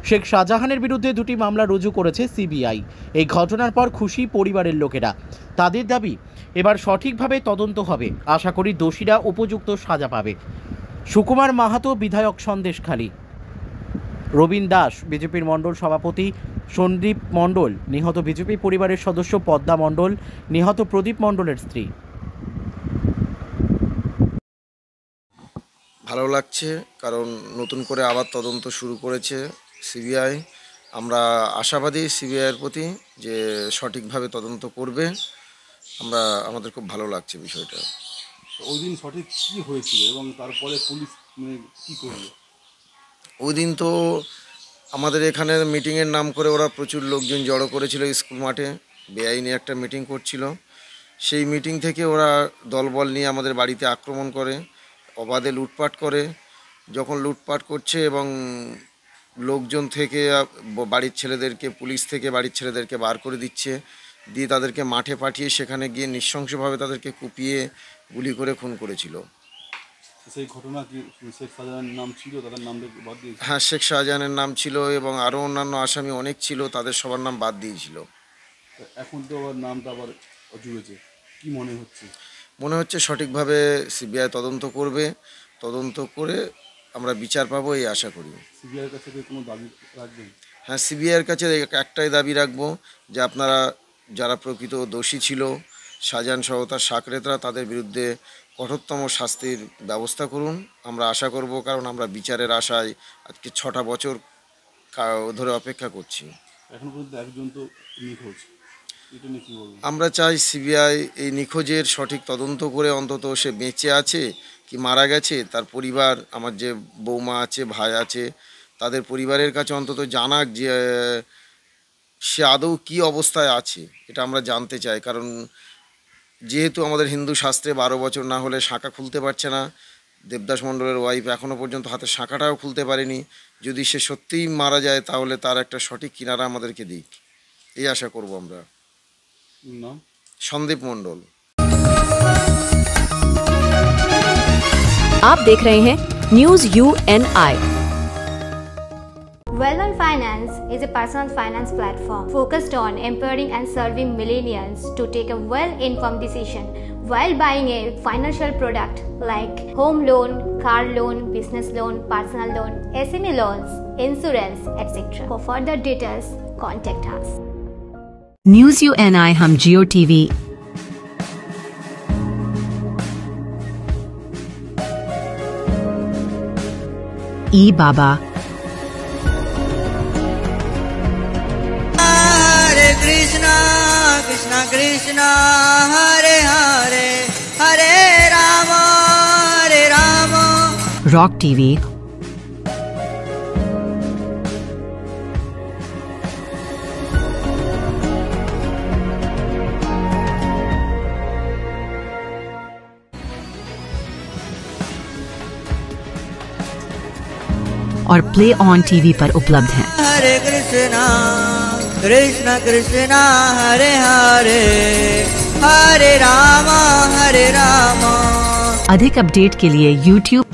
শেখ শাহজাহানের বিরুদ্ধে 2টি মামলা রুজু করেছে সিবিআই। এই ঘটনার পর খুশি পরিবারের লোকেরা। তাদের দাবি এবার সঠিকভাবে তদন্ত হবে। আশা করি দোষীরা উপযুক্ত সাজা পাবে। সুকুমার মাহাতো, বিধায়ক, সন্দেশখালী। রবীন দাস, বিজেপির মণ্ডল সভাপতি। সন্দীপ মণ্ডল, নিহত বিজেপি পরিবারের সদস্য। পদ্মা মণ্ডল, নিহত প্রদীপ মণ্ডলের স্ত্রী। ভালো লাগছে, কারণ নতুন করে আবার তদন্ত শুরু করেছে সিবিআই। আমরা আশাবাদী সিবিআইয়ের প্রতি যে সঠিকভাবে তদন্ত করবে। আমাদের খুব ভালো লাগছে বিষয়টা। ওই দিন সঠিক কী হয়েছিল এবং তারপরে পুলিশ কী করবে? ওই দিন তো আমাদের এখানে মিটিংয়ের নাম করে ওরা প্রচুর লোকজন জড়ো করেছিল স্কুল মাঠে, বেআইনি একটা মিটিং করছিল। সেই মিটিং থেকে ওরা দলবল নিয়ে আমাদের বাড়িতে আক্রমণ করে, অবাধে লুটপাট করে। যখন লুটপাট করছে এবং লোকজন থেকে বাড়ির ছেলেদেরকে, পুলিশ থেকে বাড়ির ছেলেদেরকে বার করে দিচ্ছে, দিয়ে তাদেরকে মাঠে পাঠিয়ে সেখানে গিয়ে নৃশংসভাবে তাদেরকে কুপিয়ে গুলি করে খুন করেছিল। সেই ঘটনা কি শেখ শাহজাহানের নাম ছিল? তাদের নাম বাদ দিয়েছিল? হ্যাঁ, শেখ শাহজাহানের নাম ছিল এবং আরও অন্যান্য আসামি অনেক ছিল, তাদের সবার নাম বাদ দিয়েছিল। এখন তো আবার নামটা আবার জুড়েছে, কি মনে হচ্ছে? মনে হচ্ছে সঠিকভাবে সিবিআই তদন্ত করবে, তদন্ত করে আমরা বিচার পাবো এই আশা করি। সিবিআইয়ের কাছে কোনো দাবি রাখবেন? হ্যাঁ, সিবিআইয়ের কাছে একটাই দাবি রাখবো যে আপনারা যারা প্রকৃত দোষী ছিল, শাহজাহান সহ তার সাকরেতরা, তাদের বিরুদ্ধে কঠোরতম শাস্তির ব্যবস্থা করুন। আমরা আশা করব, কারণ আমরা বিচারের আশায় আজকে 6টা বছর ধরে অপেক্ষা করছি। এখন পর্যন্ত একজন তো নিখোঁজ, এটা নিয়ে কী বলবো? আমরা চাই সিবিআই এই নিখোঁজের সঠিক তদন্ত করে অন্তত সে বেঁচে আছে কি মারা গেছে, তার পরিবার, আমার যে বৌমা আছে, ভাই আছে, তাদের পরিবারের কাছে অন্তত জানাক যে সে আদৌ কী অবস্থায় আছে, এটা আমরা জানতে চাই। কারণ যেহেতু আমাদের হিন্দু শাস্ত্রে 12 বছর না হলে শাঁখা খুলতে পারছে না, দেবদাস মণ্ডলের ওয়াইফ এখনও পর্যন্ত হাতের শাঁখাটাও খুলতে পারেনি। যদি সে সত্যিই মারা যায় তাহলে তার একটা সঠিক কিনারা আমাদেরকে দিক, এই আশা করব আমরা। সন্দীপ মণ্ডল। आप देख रहे हैं news UNI। Well-Known Finance is a personal finance platform focused on empowering and serving millennials to take a well-informed decision while buying a financial product like home loan, car loan, business loan, personal loan, SME loans, insurance, etc. For further details, contact us. News UNI हम Jio TV। ई बाबा। हरे Krishna Krishna Krishna Hare Hare Hare Ram rock TV. और play on TV पर उपलब्ध हैं। हरे कृष्णा कृष्णा कृष्णा हरे हरे हरे राम हरे राम। अधिक update के लिए YouTube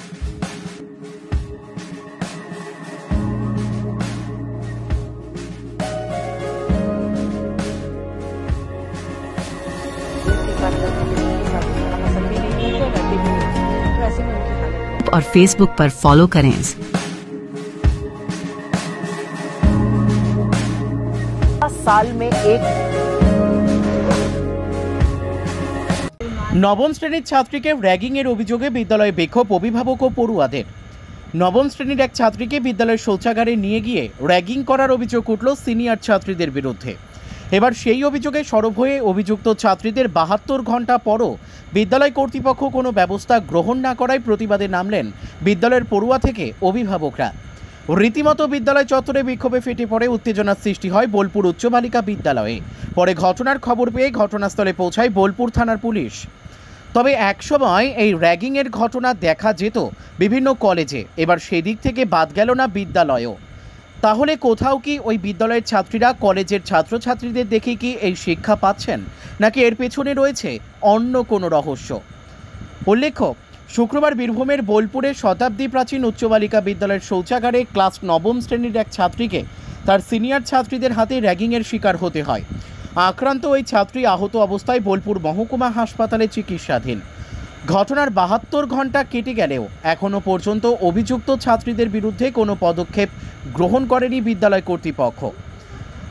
और Facebook पर फॉलो करें। साल में एक নবম শ্রেণীর ছাত্রীকে র্যাগিংয়ের অভিযোগে বিদ্যালয়ে বিক্ষোভ অভিভাবক ও পড়ুয়াদের। নবম শ্রেণীর এক ছাত্রীকে বিদ্যালয়ের শৌচাগারে নিয়ে গিয়ে র্যাগিং করার অভিযোগ উঠল সিনিয়র ছাত্রীদের বিরুদ্ধে। এবার সেই অভিযোগে সরব হয়ে অভিযুক্ত ছাত্রীদের 72 ঘন্টা পরও বিদ্যালয় কর্তৃপক্ষ কোনো ব্যবস্থা গ্রহণ না করায় প্রতিবাদে নামলেন বিদ্যালয়ের পড়ুয়া থেকে অভিভাবকরা। রীতিমতো বিদ্যালয় চত্বরে বিক্ষোভে ফেটে পড়ে উত্তেজনার সৃষ্টি হয় বোলপুর উচ্চ বালিকা বিদ্যালয়ে। পরে ঘটনার খবর পেয়ে ঘটনাস্থলে পৌঁছায় বোলপুর থানার পুলিশ। তবে একসময় এই র্যাগিংয়ের ঘটনা দেখা যেত বিভিন্ন কলেজে, এবার সেদিক থেকে বাদ গেল না বিদ্যালয়ও। তাহলে কোথাও কি ওই বিদ্যালয়ের ছাত্রীরা কলেজের ছাত্রছাত্রীদের দেখে কি এই শিক্ষা পাচ্ছেন, নাকি এর পেছনে রয়েছে অন্য কোনো রহস্য? উল্লেখ্য, শুক্রবার বীরভূমের বোলপুরের শতাব্দী প্রাচীন উচ্চ বালিকা বিদ্যালয়ের শৌচাগারে ক্লাস 9ম শ্রেণীর এক ছাত্রীকে তার সিনিয়র ছাত্রীদের হাতে র্যাগিংয়ের শিকার হতে হয়। আক্রান্ত ওই ছাত্রী আহত অবস্থায় বোলপুর মহকুমা হাসপাতালে চিকিৎসাধীন। ঘটনার 72 ঘন্টা কেটে গেলেও এখনও পর্যন্ত অভিযুক্ত ছাত্রীদের বিরুদ্ধে কোনো পদক্ষেপ গ্রহণ করেনি বিদ্যালয় কর্তৃপক্ষ।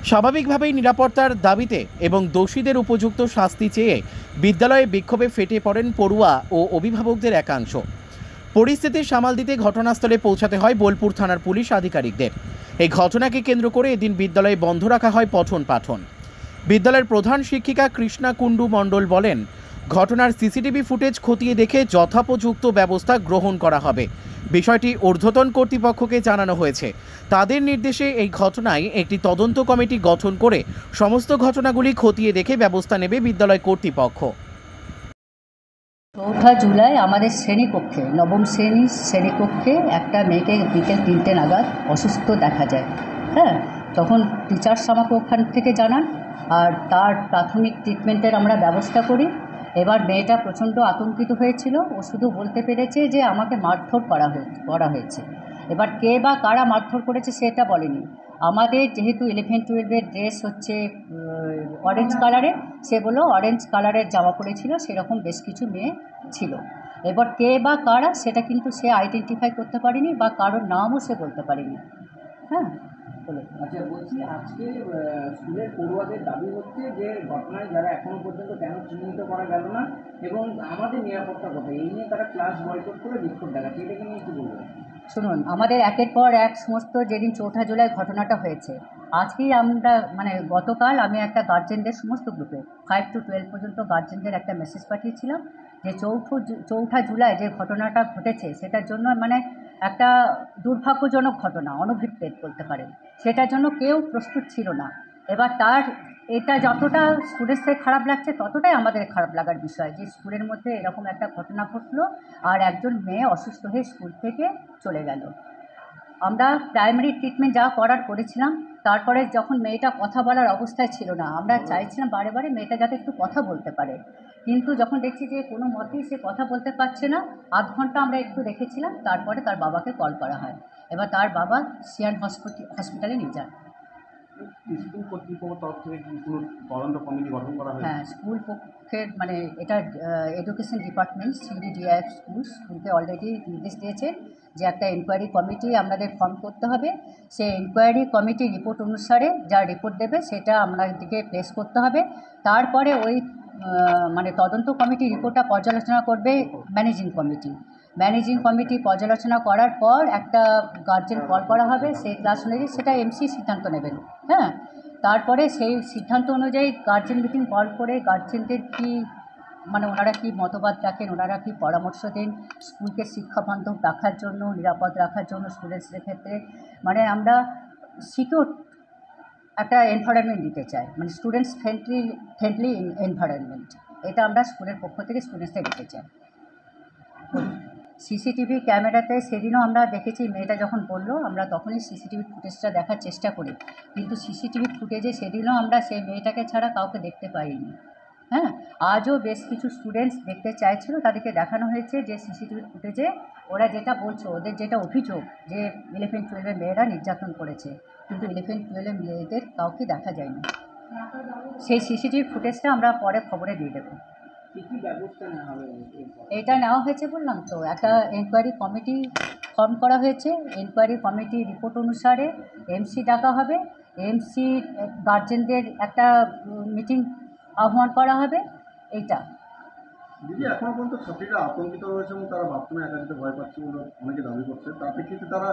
স্বাভাবিকভাবেই নিরাপত্তার দাবিতে এবং দোষীদের উপযুক্ত শাস্তি চেয়ে বিদ্যালয়ে বিক্ষোভে ফেটে পড়েন পড়ুয়া ও অভিভাবকদের একাংশ। পরিস্থিতি সামাল দিতে ঘটনাস্থলে পৌঁছাতে হয় বোলপুর থানার পুলিশ আধিকারিকদের। এই ঘটনাকে কেন্দ্র করে এদিন বিদ্যালয়ে বন্ধ রাখা হয় পঠন পাঠন। বিদ্যালয়ের প্রধান শিক্ষিকা কৃষ্ণা কুণ্ডু মণ্ডল বলেন, ঘটনার সিসিটিভি ফুটেজ খতিয়ে দেখে যথোপযুক্ত ব্যবস্থা গ্রহণ করা হবে। বিষয়টি ঊর্ধ্বতন কর্তৃপক্ষকে জানানো হয়েছে। তাদের নির্দেশে এই ঘটনায় একটি তদন্ত কমিটি গঠন করে সমস্ত ঘটনাগুলি খতিয়ে দেখে ব্যবস্থা নেবে বিদ্যালয় কর্তৃপক্ষ। 4 জুলাই আমাদের শ্রেণীকক্ষে 9ম শ্রেণীকক্ষে একটা মেয়েকে বিকেল 3টে নাগাদ অসুস্থ দেখা যায়। হ্যাঁ, তখন টিচার্স আমাকে ওখান থেকে জানান, আর তার প্রাথমিক ট্রিটমেন্টের আমরা ব্যবস্থা করি। এবার মেয়েটা প্রচণ্ড আতঙ্কিত হয়েছিল। ও শুধু বলতে পেরেছে যে আমাকে মারধর করা হয়েছে। এবার কে বা কারা মারধর করেছে সেটা বলেনি। আমাদের যেহেতু 11-12-এর ড্রেস হচ্ছে অরেঞ্জ কালারের, সেগুলো অরেঞ্জ কালারের জামা পরেছিল, সেরকম বেশ কিছু মেয়ে ছিল। এবার কে বা কারা সেটা কিন্তু সে আইডেন্টিফাই করতে পারেনি, বা কারোর নামও সে বলতে পারেনি। হ্যাঁ, আচ্ছা, বলছি আজকে স্কুলের পড়ুয়াদের দাবি হচ্ছে যে ঘটনায় যারা এখনো পর্যন্ত কেন চিহ্নিত করা গেল না এবং আমাদের নিরাপত্তা কোথায়, এই নিয়ে তারা ক্লাস বয়কট করে বিক্ষোভ দেখাচ্ছে, এটাকে নিয়ে কি বলবেন? শুনুন, আমাদের একের পর এক সমস্ত যেদিন 4 জুলাই ঘটনাটা হয়েছে, আজকেই আমরা গতকাল আমি একটা গার্জেনদের সমস্ত গ্রুপে 5 to 12 পর্যন্ত গার্জেনদের একটা মেসেজ পাঠিয়েছিলাম যে 4 জুলাই যে ঘটনাটা ঘটেছে সেটার জন্য একটা দুর্ভাগ্যজনক ঘটনা, অনভিপ্রেত বলতে পারেন, সেটার জন্য কেউ প্রস্তুত ছিল না। এবার এটা যতটা স্টুডেন্টসদের খারাপ লাগছে ততটাই আমাদের খারাপ লাগার বিষয় যে স্কুলের মধ্যে এরকম একটা ঘটনা ঘটলো আর একজন মেয়ে অসুস্থ হয়ে স্কুল থেকে চলে গেল। আমরা প্রাইমারি ট্রিটমেন্ট যা করার করেছিলাম, তারপরে যখন মেয়েটা কথা বলার অবস্থায় ছিল না, আমরা চাইছিলাম বারে বারে মেয়েটা যাতে একটু কথা বলতে পারে, কিন্তু যখন দেখছি যে কোনো মতেই সে কথা বলতে পারছে না, আধ ঘন্টা আমরা একটু রেখেছিলাম। তারপরে তার বাবাকে কল করা হয়। এবার তার বাবা সিয়ান হসপিটালে নিয়ে যান। স্কুল কর্তৃপক্ষের তরফ থেকে কি কোনো তদন্ত কমিটি গঠন করা হয়েছে? হ্যাঁ, স্কুল পক্ষের এটা এডুকেশন ডিপার্টমেন্ট CDDIF স্কুলকে অলরেডি নির্দেশ দিয়েছে যে একটা এনকোয়ারি কমিটি আপনাদের ফর্ম করতে হবে। সেই এনকোয়ারি কমিটি রিপোর্ট অনুসারে যা রিপোর্ট দেবে সেটা আপনাদেরকে প্লেস করতে হবে। তারপরে ওই তদন্ত কমিটি রিপোর্টটা পর্যালোচনা করবে ম্যানেজিং কমিটি পর্যালোচনা করার পর একটা গার্জেন কল করা হবে। সেই ক্লাস অনুযায়ী সেটা MC সিদ্ধান্ত নেবেন। হ্যাঁ, তারপরে সেই সিদ্ধান্ত অনুযায়ী গার্জেন মিটিং কল করে গার্জেনদের কি ওনারা কি মতবাদ রাখেন, ওনারা কি পরামর্শ দেন স্কুলকে শিক্ষাবান্ধব রাখার জন্য, নিরাপদ রাখার জন্য স্টুডেন্টসদের ক্ষেত্রে। আমরা সিকিউর একটা এনভায়রনমেন্ট দিতে চাই, স্টুডেন্টস ফ্রেন্ডলি এনভায়রনমেন্ট, এটা আমরা স্কুলের পক্ষ থেকে স্টুডেন্টসদের দিতে চাই। CCTV ক্যামেরাতে সেদিনও আমরা দেখেছি, মেয়েটা যখন বললো আমরা তখনই CCTV ফুটেজটা দেখার চেষ্টা করি, কিন্তু CCTV ফুটেজে সেদিনও আমরা সেই মেয়েটাকে ছাড়া কাউকে দেখতে পাইনি। হ্যাঁ, আজও বেশ কিছু স্টুডেন্টস দেখতে চাইছিল, তাদেরকে দেখানো হয়েছে যে CCTV ফুটেজে ওরা যেটা বলছে, ওদের যেটা অভিযোগ যে 11-12 মেয়েরা নির্যাতন করেছে, কিন্তু 11-12 মেয়েদের কাউকে দেখা যায়নি। সেই CCTV ফুটেজটা আমরা পরে খবরে দিয়ে দেবো। এটা নেওয়া হয়েছে বললাম তো, একটা এনকোয়ারি কমিটি ফর্ম করা হয়েছে। এনকোয়ারি কমিটি রিপোর্ট অনুসারে MC ডাকা হবে। MC গার্জেনদের একটা মিটিং আহ্বান করা হবে। এইটা দিদি, এখনো পর্যন্ত ছাত্রীরা আতঙ্কিত রয়েছে এবং তারা বাথরুমে একা যেতে ভয় পাচ্ছে বলে অনেকে দাবি করছে। তার প্রেক্ষিতে তারা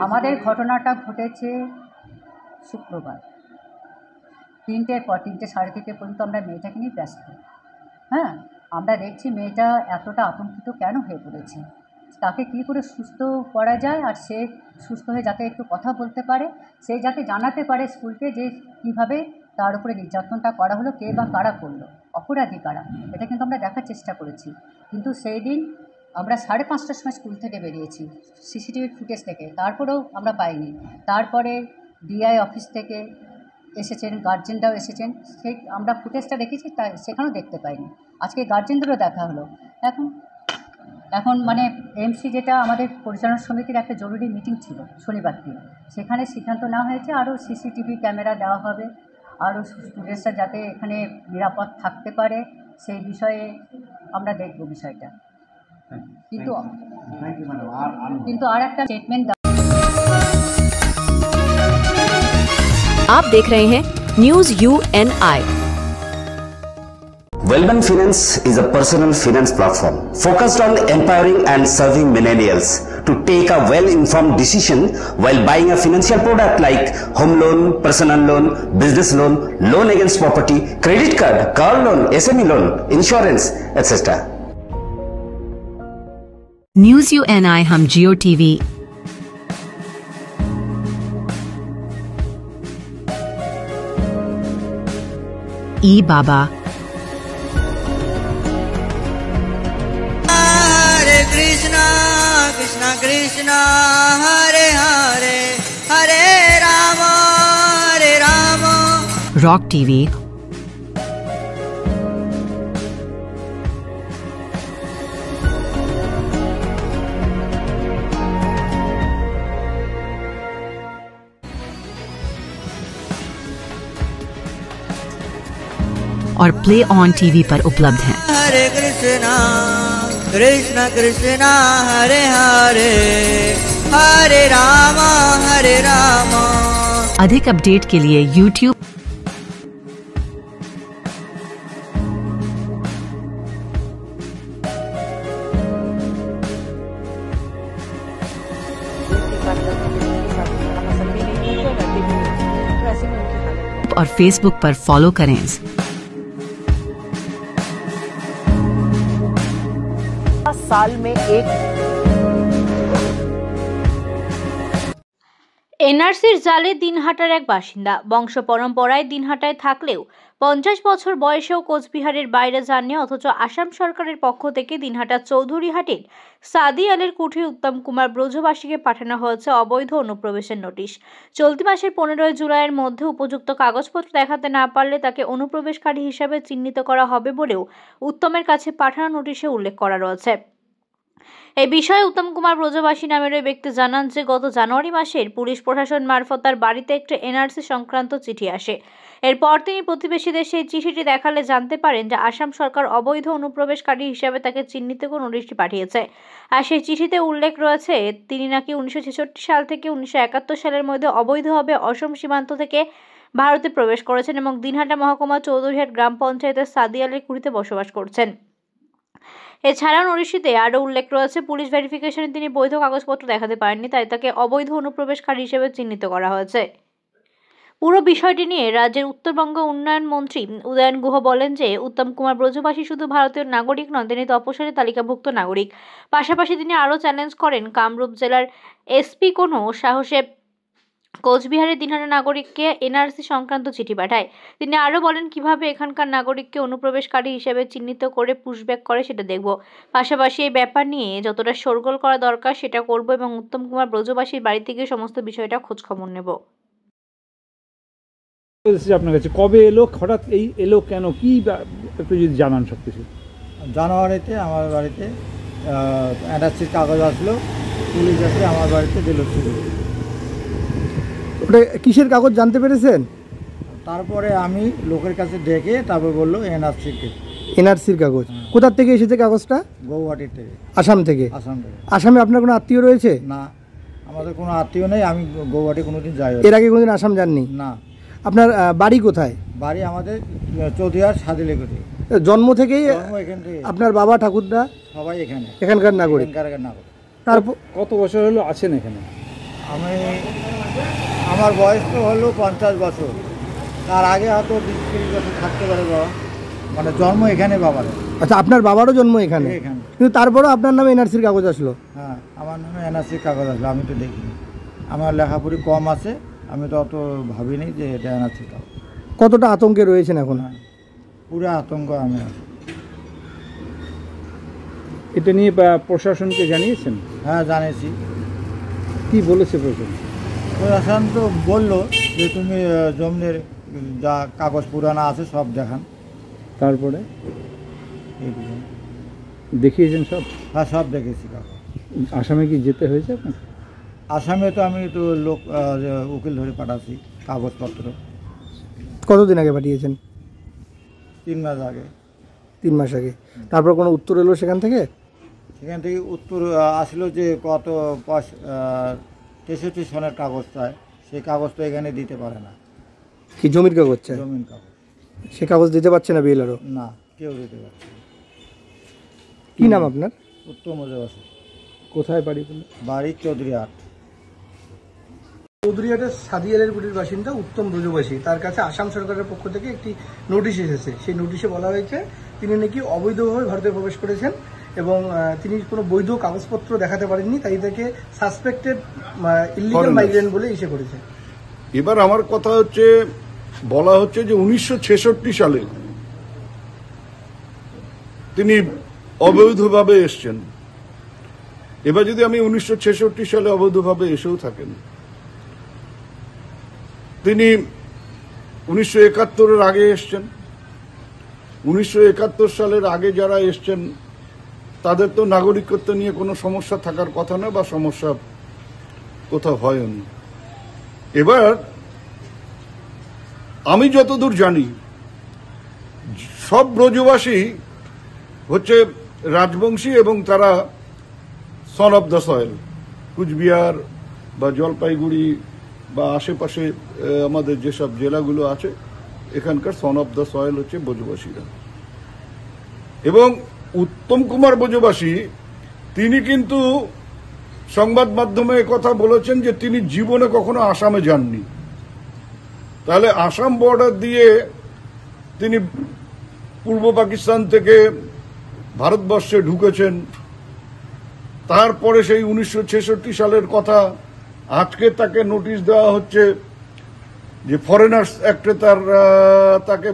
আমাদের ঘটনাটা ঘটেছে শুক্রবার, 3টের পর 3টে সাড়ে 3টে পর্যন্ত আমরা মেয়েটাকে নিয়ে ব্যস্ত। হ্যাঁ, আমরা দেখছি মেয়েটা এতটা আতঙ্কিত কেন হয়ে পড়েছে, তাকে কী করে সুস্থ করা যায়, আর সে সুস্থ হয়ে যাতে একটু কথা বলতে পারে, সে যাতে জানাতে পারে স্কুলকে যে কীভাবে তার উপরে নির্যাতনটা করা হলো, কে বা কারা করলো, অপরাধী কারা, এটা কিন্তু আমরা দেখার চেষ্টা করেছি। কিন্তু সেই দিন আমরা 5:30টার সময় স্কুল থেকে বেরিয়েছি সিসিটিভি ফুটেজ থেকে, তারপরেও আমরা পাইনি। তারপরে ডিআই অফিস থেকে এসেছেন, গার্জেনরাও এসেছেন, সেই আমরা ফুটেজটা দেখেছি, তাই সেখানেও দেখতে পাইনি। আজকে গার্জেনদেরও দেখা হলো। এখন মানে এমসি যেটা আমাদের পরিচালনা সমিতির একটা জরুরি মিটিং ছিল শনিবার দিন, সেখানে সিদ্ধান্ত নেওয়া হয়েছে আরও সিসিটিভি ক্যামেরা দেওয়া হবে, আরও স্টুডেন্টসরা যাতে এখানে নিরাপদ থাকতে পারে সেই বিষয়ে আমরা দেখব বিষয়টা। কিন্তু আর একটা স্টেটমেন্ট। आप देख रहे हैं news UNI। Wellman Finance is a personal finance platform focused on empowering and serving millennials to take a well-informed decision while buying a financial product like home loan, personal loan, business loan, loan against property, credit card, car loan, SME loan, insurance, etc. News UNI हम Jio TV। बाबा हरे Krishna Krishna Krishna Hare Hare Hare Ram rock TV. और play on TV पर उपलब्ध हैं। हरे कृष्णा कृष्णा कृष्णा हरे हरे हरे राम अधिक update के लिए YouTube और Facebook पर फॉलो करें। साल में एक এনআরসির জালে দিনহাটার এক বাসিন্দা বংশ পরম্পরায় দিনহাটায় থাকলেও 50 বছর বয়সেও কোচবিহারের বাইরে যাননি, অথচ আসাম সরকারের পক্ষ থেকে দিনহাটা চৌধুরীহাটের সাদি আলের কুঠি উত্তম কুমার ব্রজবাসীকে পাঠানো হয়েছে অবৈধ অনুপ্রবেশের নোটিশ। চলতি মাসের 15 জুলাইয়ের মধ্যে উপযুক্ত কাগজপত্র দেখাতে না পারলে তাকে অনুপ্রবেশকারী হিসাবে চিহ্নিত করা হবে বলেও উত্তমের কাছে পাঠানো নোটিশে উল্লেখ করা রয়েছে। এই বিষয়ে উত্তম কুমার ব্রজবাসী নামের ওই ব্যক্তি জানান যে গত জানুয়ারি মাসের পুলিশ প্রশাসন মারফত তার বাড়িতে একটা এনআরসি সংক্রান্ত চিঠি আসে। এরপর তিনি প্রতিবেশীদের সেই চিঠিটি দেখালে জানতে পারেন যে আসাম সরকার অবৈধ অনুপ্রবেশকারী হিসাবে তাকে চিহ্নিত করে নোটিশটি পাঠিয়েছে। আর সেই চিঠিতে উল্লেখ রয়েছে তিনি নাকি 1966 সাল থেকে 1971 সালের মধ্যে অবৈধভাবে অসম সীমান্ত থেকে ভারতে প্রবেশ করেছেন এবং দিনহাটা মহকুমা চৌধুরীহাট গ্রাম পঞ্চায়েতের সাদি আলের কুঠিতে বসবাস করছেন। এছাড়াও নোটিশটিতে আরও উল্লেখ রয়েছে পুলিশ ভেরিফিকেশনে তিনি বৈধ কাগজপত্র দেখাতে পারেননি, তাই তাকে অবৈধ অনুপ্রবেশকারী হিসেবে চিহ্নিত করা হয়েছে। পুরো বিষয়টি নিয়ে রাজ্যের উত্তরবঙ্গ উন্নয়ন মন্ত্রী উদয়ন গুহ বলেন যে উত্তম কুমার ব্রজবাসী শুধু ভারতীয় নাগরিক নন, তিনি তপশিলি তালিকাভুক্ত নাগরিক। পাশাপাশি তিনি আরও চ্যালেঞ্জ করেন কামরূপ জেলার এসপি কোনো সাহসে কোচবিহারের দিনহাটা নাগরিককে এনআরসি সংক্রান্ত চিঠি পাঠায়। তিনি আরও বলেন কিভাবে এখানকার নাগরিককে অনুপ্রবেশকারী হিসেবে চিহ্নিত করে পুশব্যাক করে সেটা দেখব। পাশাপাশি এই ব্যাপার নিয়ে যতটা শোরগোল করা দরকার সেটা করব এবং উত্তম কুমার ব্রজবাসীর বাড়ি থেকে সমস্ত বিষয়টা খোঁজ খবর নেব। আপনার কাছে কবে এলো, হঠাৎ এই এলো কেন, কি একটু যদি জানান সব কিছু। জানুয়ারিতে আমার বাড়িতে এনআরসির কাগজ আসলো, পুলিশ এসে আমার বাড়িতে দিল। ওটা কিসের কাগজ জানতে পেরেছেন? তারপরে আমি লোকের কাছে ডেকে তারপর বললো এনআরসির কাগজ। কোথা থেকে এসেছে কাগজটা? গৌহাটি থেকে। আসাম থেকে? আসাম থেকে। আসামে আপনার কোনো আত্মীয় রয়েছে? না, আমাদের কোনো আত্মীয় নেই, আমি গৌহাটি কোনোদিন যাই। এর আগে কোনোদিন আসাম যাননি? না। আপনার বাড়ি কোথায়? বাড়ি আমাদের চৌধুরীহাট সাদিলেকুটি। জন্ম থেকেই এখান থেকে? আপনার বাবা ঠাকুরদা সবাই এখানে এখানকার নাগরিক? তারপর কত বছর হলো আছেন এখানে? আমার বয়স তো হলো 50 বছর। তার আগে হয়তো 20-30 বছর থাকতে পারে বাবা, মানে জন্ম এখানে বাবার। আচ্ছা, আপনার বাবারও জন্ম এখানে, এখানে। কিন্তু তারপরেও আপনার নামে এনআরসির কাগজ আসলো? হ্যাঁ, আমার নামে এনআরসির কাগজ আসলো, আমি তো দেখিনি। আমার লেখাপড়ি কম আছে, আমি তো অত ভাবিনি যে এটা এনআরসির কাগজ। কতটা আতঙ্কে রয়েছেন এখন? পুরো আতঙ্ক আমি আছি। এটা নিয়ে প্রশাসনকে জানিয়েছেন? হ্যাঁ, জানিয়েছি। কি বলেছে প্রশাসন? প্রশাসন তো বললো যে তুমি জমির যা কাগজ পুরানা আছে সব দেখান। তারপরে দেখিয়েছেন সব? হ্যাঁ, সব দেখেছি কাগজ। আসামে কি যেতে হয়েছে আপনার? আসামে তো আমি তো লোক উকিল ধরে পাঠাচ্ছি কাগজপত্র। কতদিন আগে পাঠিয়েছেন? 3 মাস আগে। 3 মাস আগে। তারপর কোনো উত্তর এলো সেখান থেকে? সেখান থেকে উত্তর আসলো যে কত 63 সনের কাগজ চায়, সেই কাগজ তো এখানে দিতে পারে না। কি জমির কাগজ চায়? জমির কাগজ। সে কাগজ দিতে পারছে না বিএলআরও? না, কেউ দিতে পারছে না। কি নাম আপনার? উত্তম ব্রজবাসী। কোথায় বাড়ি বললেন? বাড়ি চৌধুরীহাট। চৌধুরীহাটের সাদিয়ালের গুটির বাসিন্দা উত্তম ব্রজবাসী, তার কাছে আসাম সরকারের পক্ষ থেকে একটি নোটিশ এসেছে। সেই নোটিশে বলা হয়েছে তিনি নাকি অবৈধভাবে ভারতে প্রবেশ করেছেন এবং তিনি কোনো বৈধ কাগজপত্র দেখাতে পারেননি, তাই তাকে সাসপেক্টেড ইলিগাল মাইগ্রেন্ট বলে ইসে করেছে। এবার আমার কথা হচ্ছে, বলা হচ্ছে যে 1966 সালে তিনি অবৈধভাবে এসছেন। এবার যদি আমি 1966 সালে অবৈধভাবে এসেও থাকেন, তিনি 1971-এর আগে এসছেন। 1971 সালের আগে যারা এসছেন তাদের তো নাগরিকত্ব নিয়ে কোনো সমস্যা থাকার কথা না, বা সমস্যা কোথাও হয়নি। এবার আমি যতদূর জানি সব ব্রজবাসী হচ্ছে রাজবংশী এবং তারা son of the soil. Cooch Behar বা জলপাইগুড়ি বা আশেপাশে আমাদের যেসব জেলাগুলো আছে এখানকার সন অফ দ্য সয়েল হচ্ছে ব্রজবাসীরা। এবং উত্তম কুমার ব্রজবাসী তিনি কিন্তু সংবাদ মাধ্যমে কথা বলেছেন যে তিনি জীবনে কখনো আসামে যাননি। তাহলে আসাম বর্ডার দিয়ে তিনি পূর্ব পাকিস্তান থেকে ভারতবর্ষে ঢুকেছেন। তারপরে সেই 1966 সালের কথা আজকে তাকে নোটিশ দেওয়া হচ্ছে যে ফরেনার্স অ্যাক্টে তাকে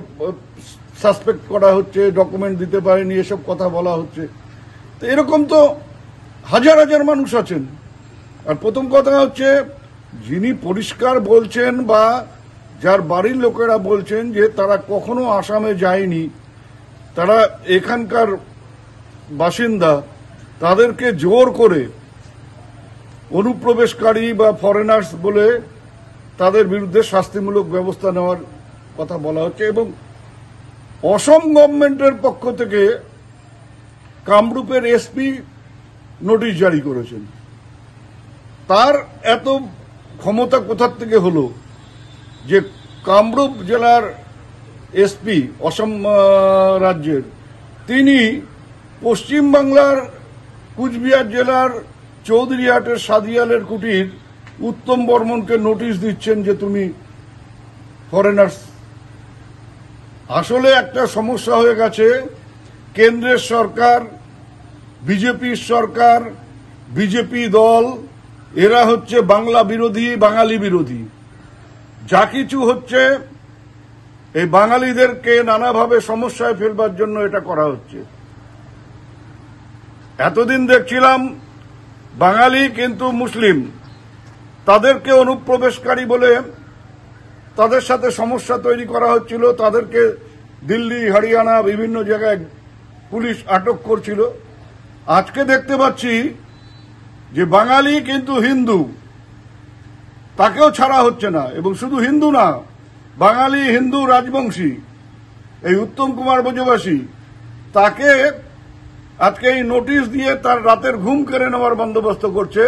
সাসপেক্ট করা হচ্ছে, ডকুমেন্ট দিতে পারেনি, এসব কথা বলা হচ্ছে। তো এরকম তো হাজার হাজার মানুষ আছেন। আর প্রথম কথা হচ্ছে, যিনি পরিষ্কার বলছেন বা যার বাড়ির লোকেরা বলছেন যে তারা কখনো আসামে যায়নি, তারা এখানকার বাসিন্দা, তাদেরকে জোর করে অনুপ্রবেশকারী বা ফরেনার্স বলে তাদের বিরুদ্ধে শাস্তিমূলক ব্যবস্থা নেওয়ার কথা বলা হচ্ছে। এবং অসম গভর্নমেন্টের পক্ষ থেকে কামরূপের এসপি নোটিশ জারি করেছেন। তার এত ক্ষমতা কোথার থেকে হলো যে কামরূপ জেলার এসপি অসম রাজ্যের, তিনি পশ্চিমবাংলার কুচবিহার জেলার চৌধুরীহাটের সাদিয়ালের কুটির উত্তম বর্মনকে নোটিশ দিচ্ছেন যে তুমি ফরেনার্স। আসলে একটা সমস্যা হয়ে গেছে। কেন্দ্রের সরকার, বিজেপির সরকার, বিজেপি দল, এরা হচ্ছে বাংলা বিরোধী, বাঙালি বিরোধী। যা কিছু হচ্ছে এই বাঙালিদেরকে নানাভাবে সমস্যায় ফেলবার জন্য এটা করা হচ্ছে। এতদিন দেখছিলাম বাঙালি কিন্তু মুসলিম, তাদেরকে অনুপ্রবেশকারী বলে তাদের সাথে সমস্যা তৈরি করা হচ্ছিল। তাদেরকে দিল্লি, হরিয়ানা বিভিন্ন জায়গায় পুলিশ আটক করছিল। আজকে দেখতে পাচ্ছি যে বাঙালি কিন্তু হিন্দু, তাকেও ছাড়া হচ্ছে না। এবং শুধু হিন্দু না, বাঙালি হিন্দু রাজবংশী এই উত্তম কুমার ব্রজবাসী, তাকে আজকে এই নোটিশ দিয়ে তার রাতের ঘুম কেড়ে নেওয়ার বন্দোবস্ত করছে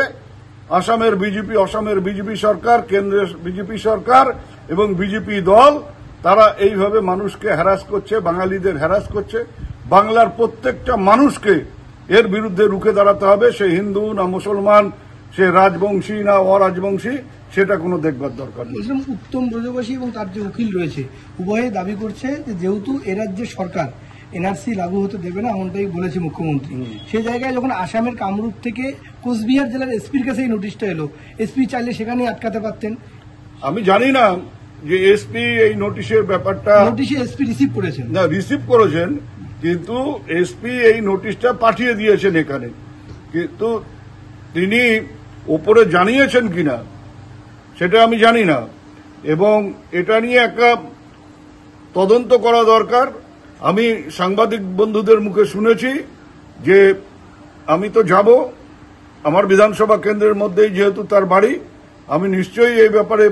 আসামের বিজেপি সরকার, কেন্দ্রের বিজেপি সরকার এবং বিজেপি দল। তারা এইভাবে মানুষকে হ্যারাস করছে, বাঙালিদের হ্যারাস করছে। বাংলার প্রত্যেকটা মানুষকে এর বিরুদ্ধে রুখে দাঁড়াতে হবে। সে হিন্দু না মুসলমান, সে রাজবংশী না অরাজবংশী, সেটা কোনো দেখবার দরকার নেই। বলছিলাম উত্তম ব্রজবাসী এবং তার যে উকিল রয়েছে উভয়ে দাবি করছে যে যেহেতু এ রাজ্যের সরকার এনআরসি লাগু হতে দেবে না এমনটাই বলেছে মুখ্যমন্ত্রী, সেই জায়গায় যখন আসামের কামরূপ থেকে কোচবিহার জেলার এসপির কাছে এই নোটিশটা এলো, এসপি চাইলে সেখানেই আটকাতে পারতেন। আমি জানি না যে এসপি এই নোটিশের ব্যাপারটা, নোটিশে এসপি রিসিভ করেছেন না, রিসিভ করেছেন, কিন্তু এসপি এই নোটিশটা পাঠিয়ে দিয়েছেন এখানে, কিন্তু তিনি ওপরে জানিয়েছেন কিনা সেটা আমি জানি না, এবং এটা নিয়ে একটা তদন্ত করা দরকার। আমি সাংবাদিক বন্ধুদের মুখে শুনেছি যে আমি তো যাব, আমার বিধানসভা কেন্দ্রের মধ্যেই যেহেতু তার বাড়ি, আমি নিশ্চয়ই এই ব্যাপারে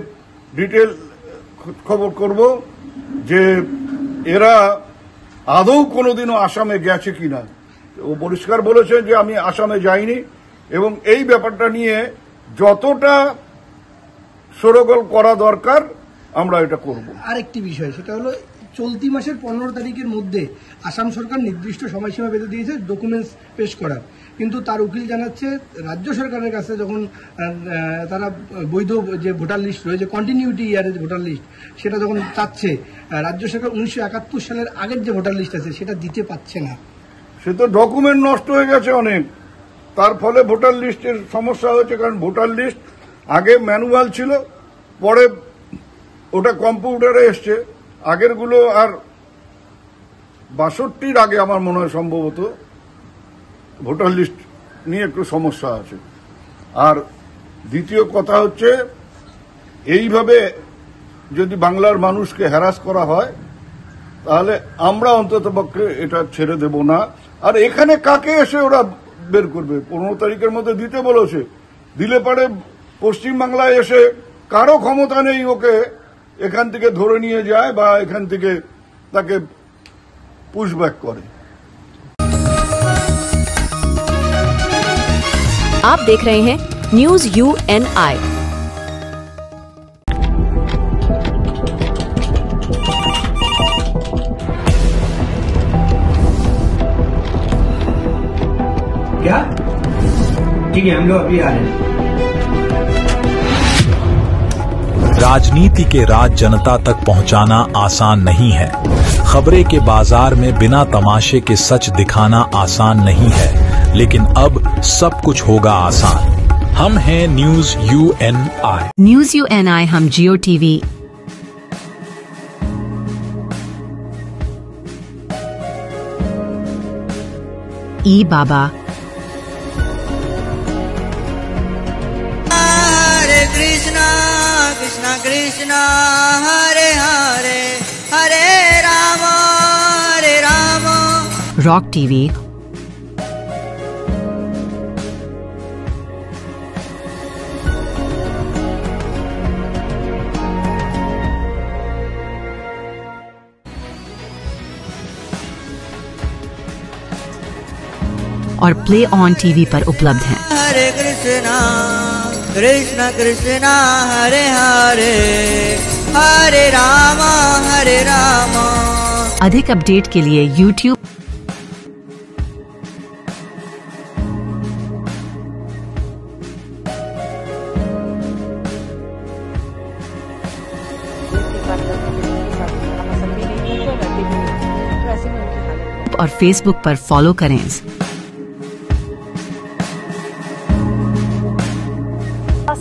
ডিটেল খবর করব যে এরা আদৌ কোনোদিনও আসামে গেছে কিনা। ও পরিষ্কার বলেছে যে আমি আসামে যাইনি, এবং এই ব্যাপারটা নিয়ে যতটা সরগোল করা দরকার আমরা এটা করব। আরেকটি বিষয়, সেটা হলো চলতি মাসের 15 তারিখের মধ্যে আসাম সরকার নির্দিষ্ট সময়সীমা বেঁধে দিয়েছে ডকুমেন্টস পেশ করার, কিন্তু তার উকিল জানাচ্ছে রাজ্য সরকারের কাছে যখন তারা বৈধ যে ভোটার লিস্ট রয়েছে, কন্টিনিউটি ইয়ারের ভোটার লিস্ট, সেটা যখন চাচ্ছে, রাজ্য সরকার 1971 সালের আগের যে ভোটার লিস্ট আছে সেটা দিতে পারছে না। সে তো ডকুমেন্ট নষ্ট হয়ে গেছে অনেক, তার ফলে ভোটার লিস্টের সমস্যা হয়েছে। কারণ ভোটার লিস্ট আগে ম্যানুয়াল ছিল, পরে ওটা কম্পিউটারে এসছে। আগেরগুলো আর 62 আগে আমার মনে হয় সম্ভবত ভোটার লিস্ট নিয়ে একটু সমস্যা আছে। আর দ্বিতীয় কথা হচ্ছে, এইভাবে যদি বাংলার মানুষকে হ্যারাস করা হয় তাহলে আমরা অন্ততপক্ষে এটা ছেড়ে দেব না। আর এখানে কাকে এসে ওরা বের করবে? 15 তারিখের মধ্যে দিতে বলেছে, দিলে পারে পশ্চিমবাংলায় এসে কারো ক্ষমতা নেই ওকে এখান থেকে ধরে নিয়ে যায় বা এখান থেকে তাকে পুশব্যাক করে। आप देख रहे हैं न्यूज UNI। क्या? ठीक है, हम लोग अभी आ रहे हैं। राजनीति के राज जनता तक पहुंचाना आसान नहीं है। खबरें के बाजार में बिना तमाशे के सच दिखाना आसान नहीं है, लेकिन अब सब कुछ होगा आसान। हम हैं न्यूज UNI। न्यूज UNI हम जियो टीवी ई बाबा हरे कृष्णा कृष्णा कृष्णा हरे हरे हरे राम रॉक टीवी और प्ले ऑन टीवी पर उपलब्ध हैं। हरे कृष्णा कृष्णा कृष्णा हरे हरे हरे राम हरे राम। अधिक अपडेट के लिए YouTube और Facebook पर फॉलो करें।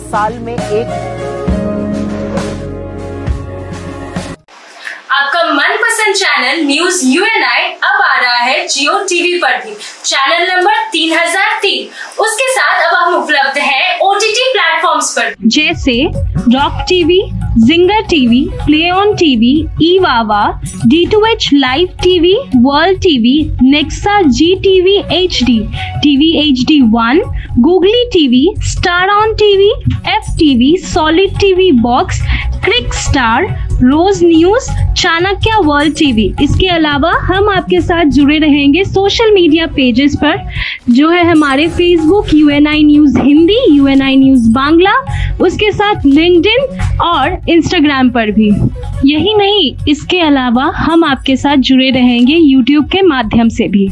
साल में एक आपका मनपसंद चैनल न्यूज UNI अब आ रहा है जियो टीवी पर भी। चैनल नंबर 3003 उसके साथ अब हम उपलब्ध हैं OTT प्लेटफॉर्म्स पर, जैसे rock TV, zinger TV, play on TV, ईवावा, D2H live TV, world TV, Nexa GTV HD, TV HD1, googly TV, star on TV, FTV, solid TV box, cric star, rose news, Chanakya world TV. इसके अलावा हम आपके साथ जुड़े रहेंगे social media pages पर, जो है हमारे Facebook UNI news Hindi, UNI news Bangla, उसके साथ लिंक्डइन और इंस्टाग्राम पर भी। यही नहीं, इसके अलावा हम आपके साथ जुड़े रहेंगे यूट्यूब के माध्यम से भी।